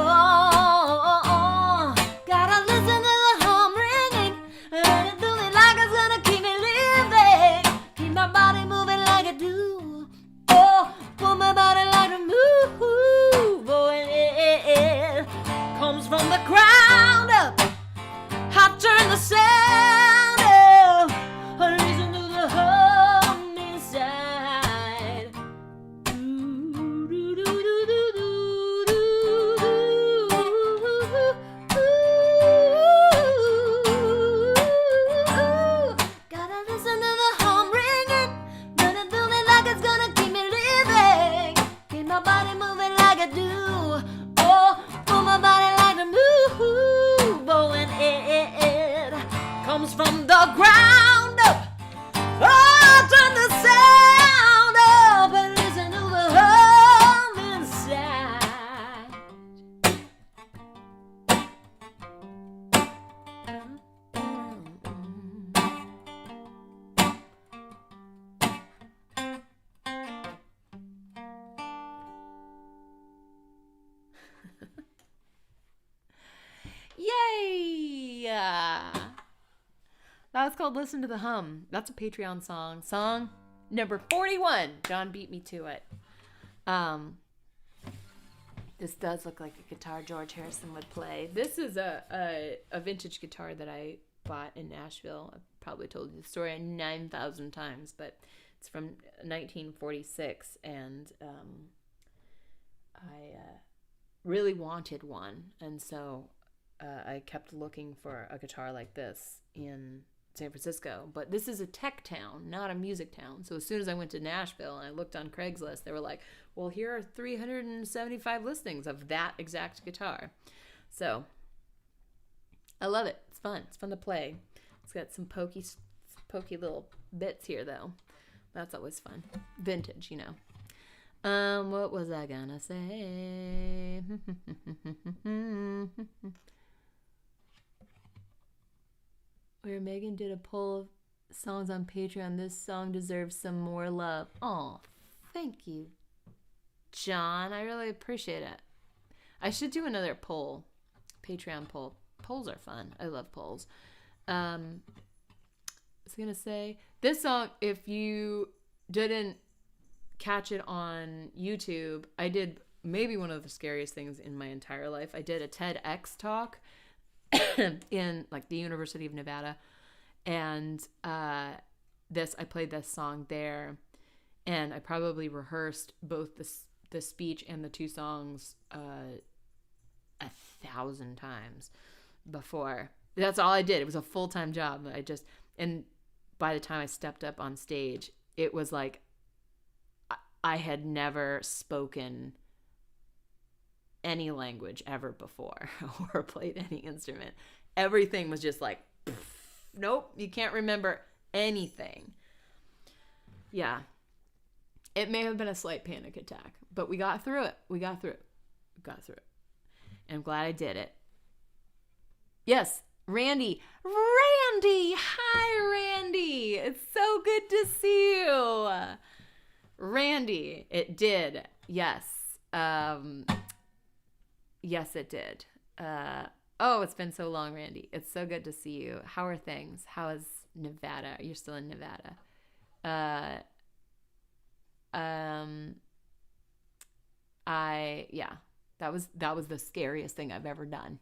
Gotta listen to the hum ringing, and it do me like it's gonna keep me living. Keep my body moving like I do. Oh, pull my body like a move. Oh, and it comes from the ground up. I turn the sound up. I listen to the hum inside. Gotta listen to the hum ringing, gonna do me like it's gonna keep me living. Keep my body moving like I do. Oh, pull my body like a move. Oh, and it comes from the ground up. Oh, turn the sound up and listen to the hum inside. Yay! That was called Listen to the Hum. That's a Patreon song. Song number 41. John beat me to it. This does look like a guitar George Harrison would play. This is a vintage guitar that I bought in Nashville. I've probably told you the story 9,000 times, but it's from 1946, and I really wanted one, and so I kept looking for a guitar like this in San Francisco. But this is a tech town, not a music town. So as soon as I went to Nashville and I looked on Craigslist, they were like, well, here are 375 listings of that exact guitar. So I love it. It's fun. It's fun to play. It's got some pokey little bits here, though. That's always fun. Vintage, you know. What was I gonna say? Where Megan did a poll of songs on Patreon. This song deserves some more love. Oh, thank you, John. I really appreciate it. I should do another poll. Patreon poll. Polls are fun. I love polls. I was gonna say this song, if you didn't catch it on YouTube, I did maybe one of the scariest things in my entire life. I did a TEDx talk in like the University of Nevada, and I played this song there, and I probably rehearsed both the speech and the two songs 1,000 times before. That's all I did. It was a full-time job. And by the time I stepped up on stage, it was like I had never spoken any language ever before or played any instrument. Everything was just like, nope, you can't remember anything. Yeah. It may have been a slight panic attack, but we got through it. And I'm glad I did it. Yes, Randy. Randy! Hi, Randy! It's so good to see you. Randy, it did. Yes. Yes, it did. Oh, it's been so long, Randy. It's so good to see you. How are things? How is Nevada? You're still in Nevada. Yeah, that was the scariest thing I've ever done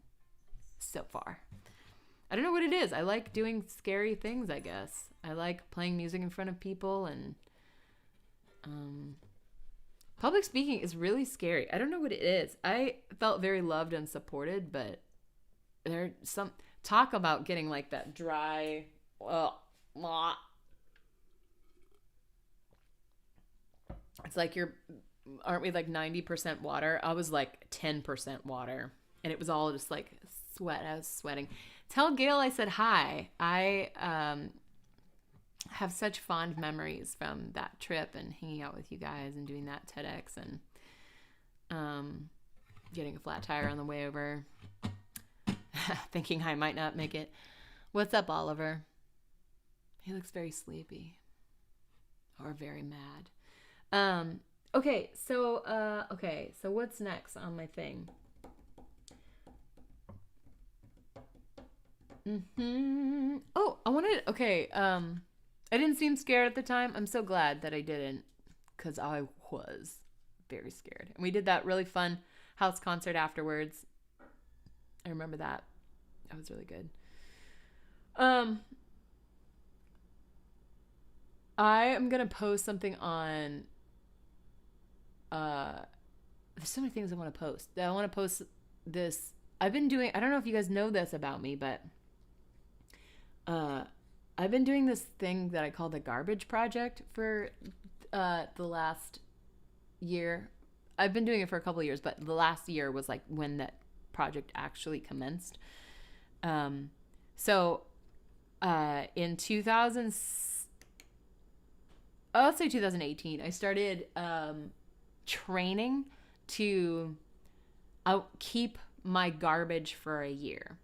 so far. I don't know what it is. I like doing scary things, I guess. I like playing music in front of people, and public speaking is really scary. I don't know what it is. I felt very loved and supported, but there's some talk about getting like that dry it's like aren't we like 90% water? I was like 10% water, and it was all just like sweat. I was sweating. Tell Gail I said hi. I have such fond memories from that trip and hanging out with you guys and doing that TEDx and getting a flat tire on the way over. Thinking I might not make it. What's up, Oliver? He looks very sleepy or very mad. Okay, so what's next on my thing? Oh, I didn't seem scared at the time. I'm so glad that I didn't, because I was very scared. And we did that really fun house concert afterwards. I remember that. That was really good. I am going to post something on, there's so many things I want to post. I want to post this. I've been doing, I don't know if you guys know this about me, but I've been doing this thing that I call the Garbage Project for the last year. I've been doing it for a couple of years, but the last year was like when that project actually commenced. In 2018, I started training to keep my garbage for a year.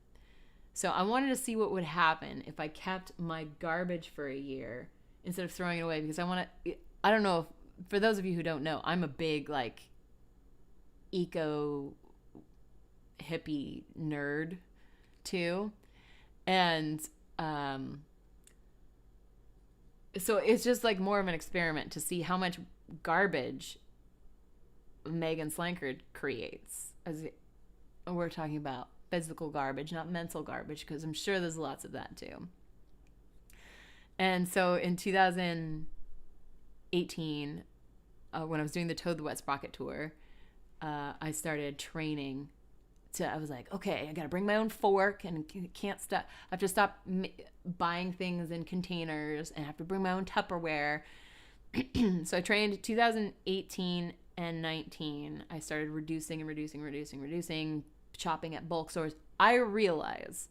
So I wanted to see what would happen if I kept my garbage for a year instead of throwing it away, because I don't know, for those of you who don't know, I'm a big like eco hippie nerd too. And so it's just like more of an experiment to see how much garbage Megan Slankard creates. We're talking about physical garbage, not mental garbage, because I'm sure there's lots of that too. And so in 2018, when I was doing the Toad the Wet Sprocket tour, I started training. I was like, okay, I got to bring my own fork and can't stop. I have to stop buying things in containers and I have to bring my own Tupperware. So I trained 2018 and 19. I started reducing, shopping at bulk stores. I realize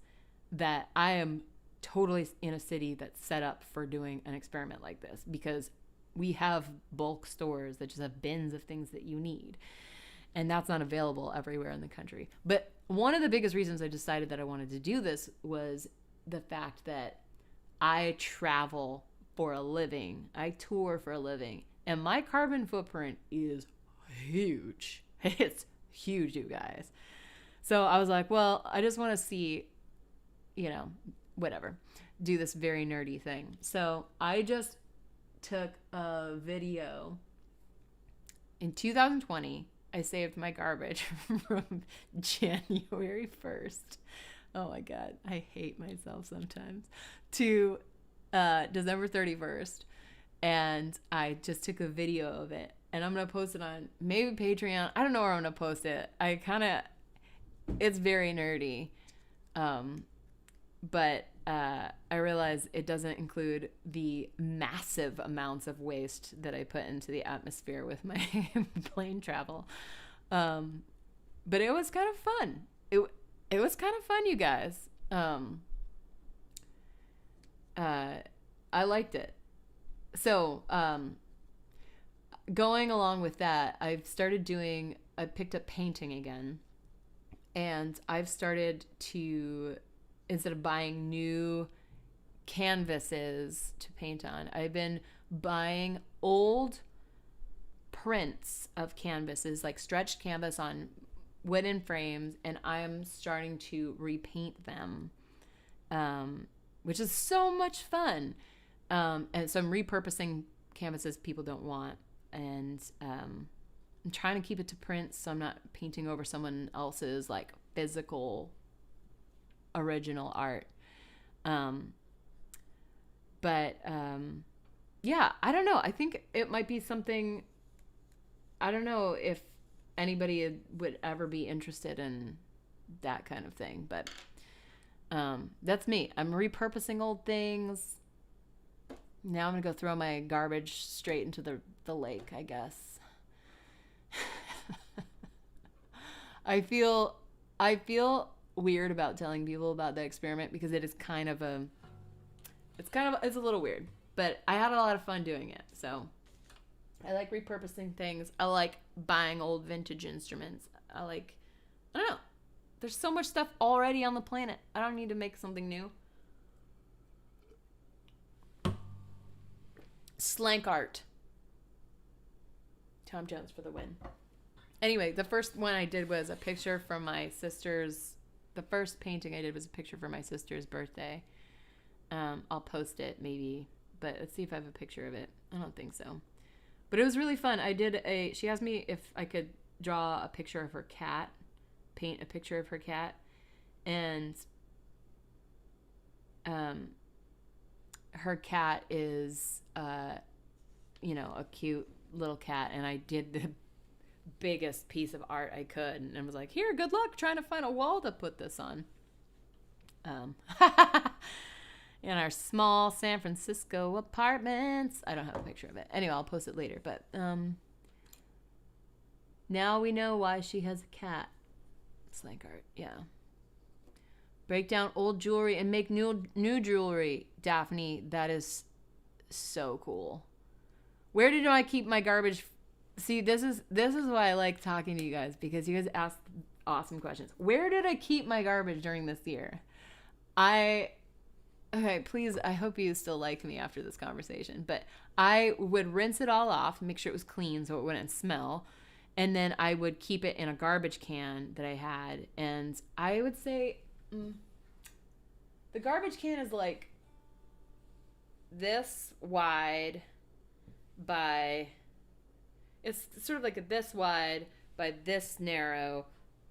that I am totally in a city that's set up for doing an experiment like this, because we have bulk stores that just have bins of things that you need. And that's not available everywhere in the country. But one of the biggest reasons I decided that I wanted to do this was the fact that I travel for a living. I tour for a living. And my carbon footprint is huge. It's huge, you guys. So I was like, well, I just want to see, whatever, do this very nerdy thing. So I just took a video in 2020. I saved my garbage from January 1st. Oh my God, I hate myself sometimes. To December 31st. And I just took a video of it. And I'm going to post it on maybe Patreon. I don't know where I'm going to post it. It's very nerdy. But I realize it doesn't include the massive amounts of waste that I put into the atmosphere with my plane travel. But it was kind of fun. It was kind of fun, you guys. I liked it. So, going along with that, I picked up painting again. And I've started to instead of buying new canvases to paint on, I've been buying old prints of canvases, like stretched canvas on wooden frames, and I'm starting to repaint them, which is so much fun. And so I'm repurposing canvases people don't want, and I'm trying to keep it to prints, so I'm not painting over someone else's like physical original art. Yeah, I don't know. I think it might be something. I don't know if anybody would ever be interested in that kind of thing, but that's me. I'm repurposing old things. Now I'm gonna go throw my garbage straight into the lake, I guess. I feel weird about telling people about the experiment because it is it's a little weird, but I had a lot of fun doing it. So I like repurposing things. I like buying old vintage instruments. I don't know. There's so much stuff already on the planet. I don't need to make something new. Slank art. Tom Jones for the win. Anyway, the first one I did was a picture from my sister's. The first painting I did was a picture for my sister's birthday. I'll post it maybe, but let's see if I have a picture of it. I don't think so. But it was really fun. She asked me if I could draw a picture of her cat, paint a picture of her cat. And her cat is, a cute little cat. And I did the biggest piece of art I could. And was like, here, good luck trying to find a wall to put this on. In our small San Francisco apartments. I don't have a picture of it. Anyway, I'll post it later. But now we know why she has a cat. Slank art, yeah. Break down old jewelry and make new jewelry, Daphne. That is so cool. Where did I keep my garbage? See, this is why I like talking to you guys, because you guys ask awesome questions. Where did I keep my garbage during this year? Okay, please, I hope you still like me after this conversation, but I would rinse it all off, make sure it was clean so it wouldn't smell, and then I would keep it in a garbage can that I had, and I would say the garbage can is like this wide by, it's sort of like this wide by this narrow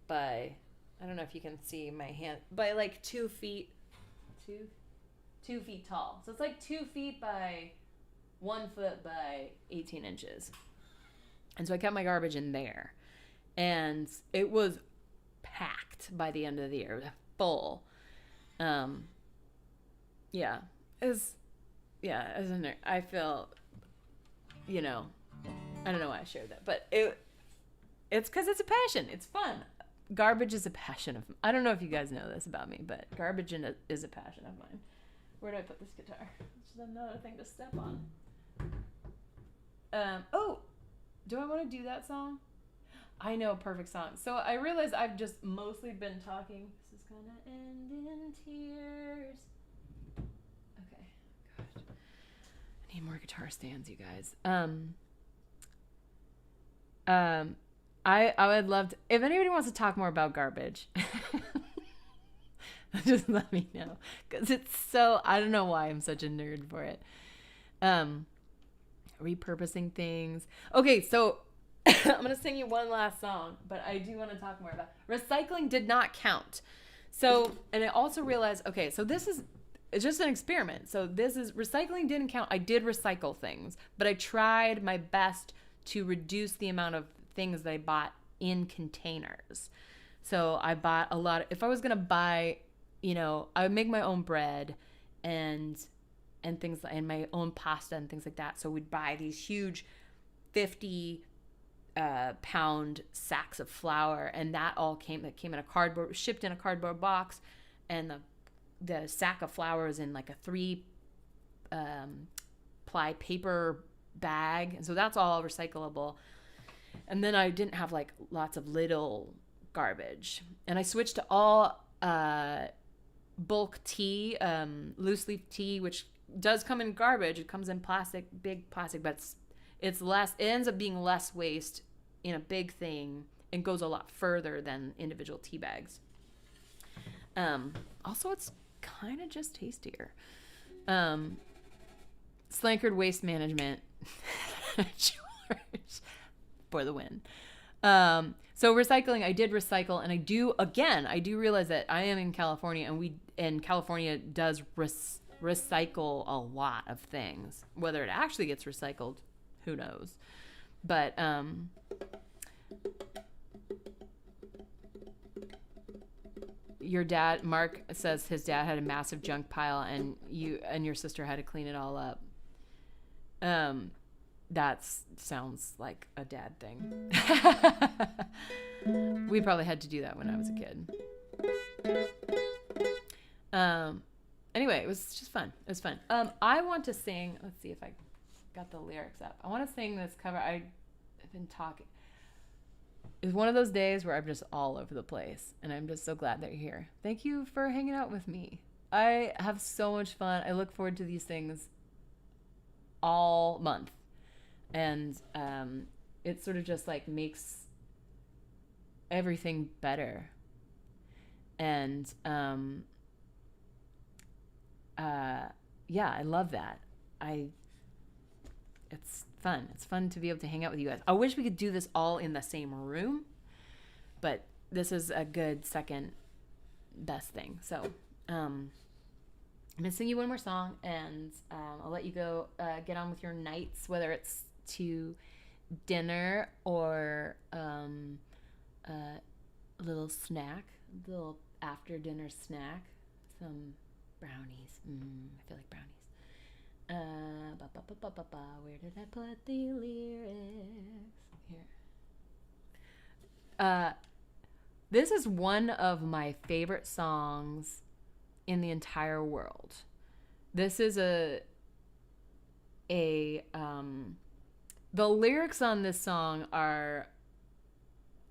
by, I don't know if you can see my hand, by like 2 feet, 2 feet tall. So it's like 2 feet by 1 foot by 18 inches. And so I kept my garbage in there. And it was packed by the end of the year. It was full. Yeah. I feel, I don't know why I shared that. But it's because it's a passion. It's fun. Garbage is a passion of mine. I don't know if you guys know this about me, but garbage is a passion of mine. Where do I put this guitar? It's another thing to step on. Do I want to do that song? I know, perfect song. So I realize I've just mostly been talking. This is gonna end in tears. Okay, gosh. I need more guitar stands, you guys. I would love to, if anybody wants to talk more about garbage. Just let me know, because it's so, I don't know why I'm such a nerd for it. Repurposing things. Okay, so I'm gonna sing you one last song, but I do want to talk more about recycling. Did not count. So, and I also realized, okay, so it's just an experiment. So this is, recycling didn't count. I did recycle things, but I tried my best to reduce the amount of things that I bought in containers. So I bought a lot of, if I was gonna buy, I would make my own bread and things, and my own pasta and things like that. So we'd buy these huge 50 pound sacks of flour, and that came in a cardboard, shipped in a cardboard box, and the sack of flour is in like a 3 ply paper bag, and so that's all recyclable. And then I didn't have like lots of little garbage, and I switched to all bulk tea, loose leaf tea, which does come in garbage. It comes in plastic, big plastic, but it's less. It ends up being less waste in a big thing and goes a lot further than individual tea bags. Also, it's kind of just tastier. Slankard Waste Management for the win. So recycling, I did recycle, and I do realize that I am in California, and California does recycle a lot of things. Whether it actually gets recycled, who knows? But your dad, Mark, says his dad had a massive junk pile, and you and your sister had to clean it all up. That sounds like a dad thing. We probably had to do that when I was a kid. Anyway, it was just fun. It was fun. I want to sing. Let's see if I got the lyrics up. I want to sing this cover. I've been talking. It's one of those days where I'm just all over the place, and I'm just so glad that you're here. Thank you for hanging out with me. I have so much fun. I look forward to these things all month. And it sort of just like makes everything better. And yeah, I love that. It's fun. It's fun to be able to hang out with you guys. I wish we could do this all in the same room, but this is a good second best thing. So I'm gonna sing you one more song, and I'll let you go get on with your nights, whether it's to dinner or a little snack, a little after dinner snack, some brownies. I feel like brownies. Where did I put the lyrics? Here. This is one of my favorite songs in the entire world. This is the lyrics on this song are,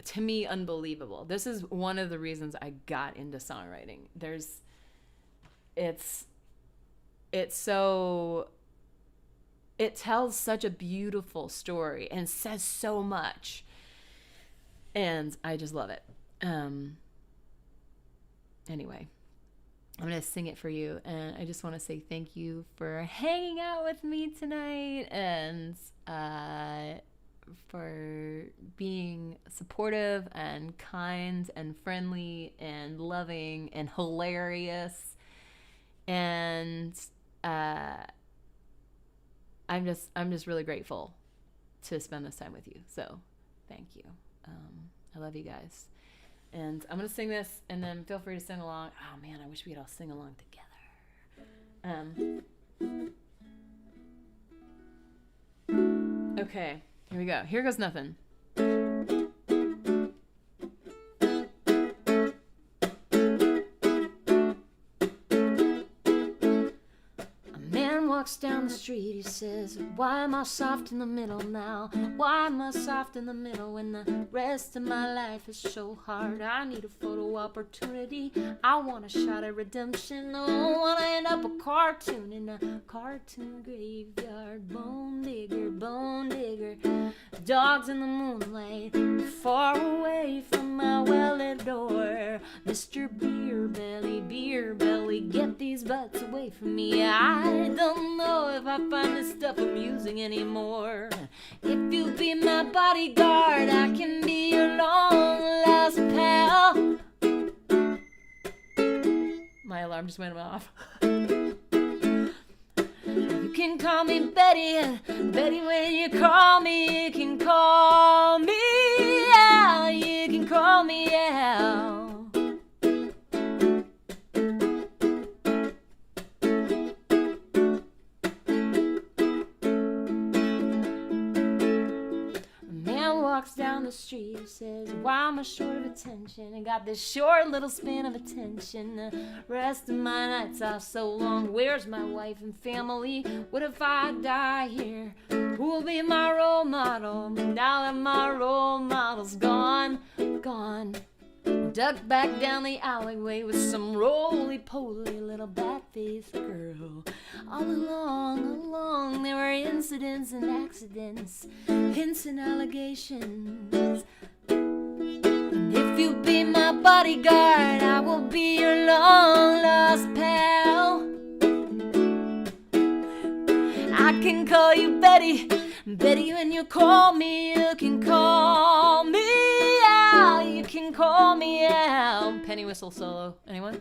to me, unbelievable. This is one of the reasons I got into songwriting. It tells such a beautiful story and says so much, and I just love it. Anyway, I'm going to sing it for you, and I just want to say thank you for hanging out with me tonight, and for being supportive and kind and friendly and loving and hilarious. And I'm just really grateful to spend this time with you. So thank you. I love you guys. And I'm going to sing this, and then feel free to sing along. Oh, man, I wish we could all sing along together. Okay, here we go. Here goes nothing. Walks down the street, he says, why am I soft in the middle now? Why am I soft in the middle when the rest of my life is so hard? I need a photo opportunity. I want a shot at redemption. I don't want to end up a cartoon in a cartoon graveyard. Bone digger, bone digger. Dogs in the moonlight, far away from my well-lit door. Mr. Beer Belly, get these butts away from me. I don't know if I find this stuff amusing anymore. If you'll be my bodyguard, I can be your long-lost pal. My alarm just went off. You can call me Betty, and Betty, when you call me, you can call me out. You can call me out. Walks down the street, says, why am I short of attention? I got this short little span of attention. The rest of my nights are so long. Where's my wife and family? What if I die here? Who will be my role model? Now that my role model's gone, duck back down the alleyway with some roly-poly little bat-faced girl. All along, there were incidents and accidents, hints and allegations. And if you be my bodyguard, I will be your long-lost pal. I can call you Betty, Betty when you call me, you can call me out, you can call me out. Penny whistle solo. Anyone?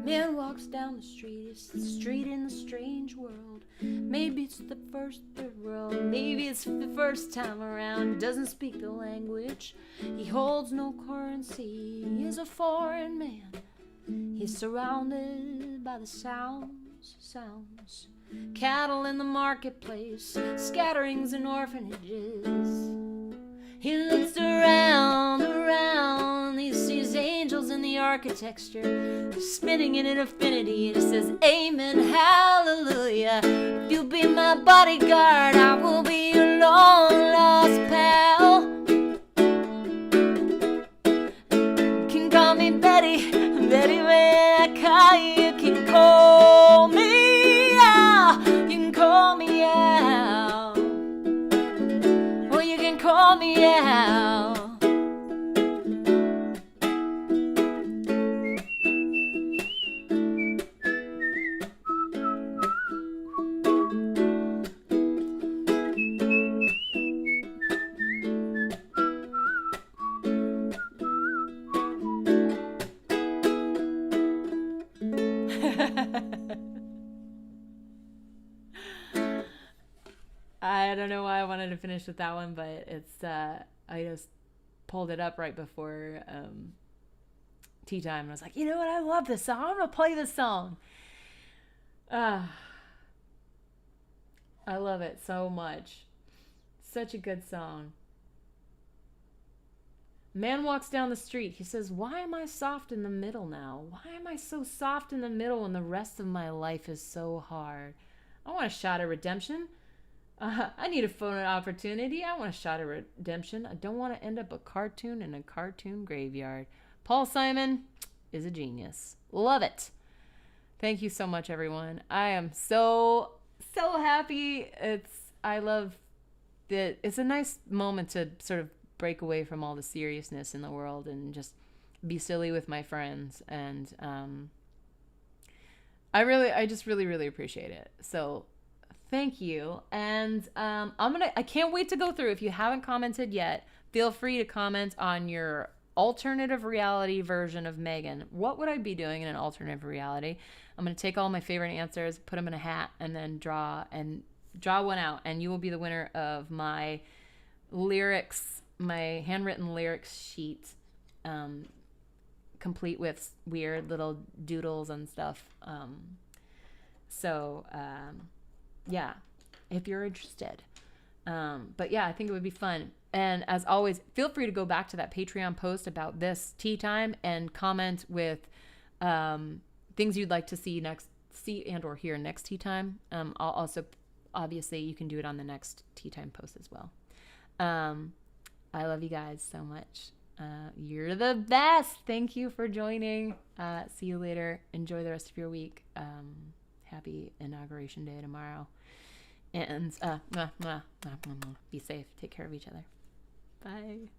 Man walks down the street, it's the street in the strange world. Maybe it's the first third world, maybe it's the first time around. Doesn't speak the language, he holds no currency. He is a foreign man, he's surrounded by the sounds. Cattle in the marketplace, scatterings in orphanages. He looks around, he sees angels in the architecture, spinning in an infinity, and he says, Amen, hallelujah. If you'll be my bodyguard, I will be your long-lost pal. You can call me Betty, Betty when I call you, you can call me out, you can call me out. Oh, you can call me out. I don't know why I wanted to finish with that one, but it's I just pulled it up right before tea time, and I was like, you know what, I love this song, I'm gonna play this song. I love it so much. Such a good song. Man walks down the street. He says, why am I soft in the middle now? Why am I so soft in the middle when the rest of my life is so hard? I want a shot of redemption. I need a phone opportunity. I want a shot of redemption. I don't want to end up a cartoon in a cartoon graveyard. Paul Simon is a genius. Love it. Thank you so much, everyone. I am so happy. I love that. It's a nice moment to sort of break away from all the seriousness in the world and just be silly with my friends. And I just really appreciate it. So thank you. And I can't wait to go through. If you haven't commented yet, feel free to comment on your alternative reality version of Megan. What would I be doing in an alternative reality? I'm going to take all my favorite answers, put them in a hat, and then draw one out. And you will be the winner of my lyrics, my handwritten lyrics sheet, complete with weird little doodles and stuff. Yeah, if you're interested. But yeah, I think it would be fun. And as always, feel free to go back to that Patreon post about this tea time and comment with things you'd like to see and or hear next tea time. I'll also, obviously, you can do it on the next tea time post as well. I love you guys so much. You're the best. Thank you for joining. See you later. Enjoy the rest of your week. Happy Inauguration Day tomorrow. And be safe. Take care of each other. Bye.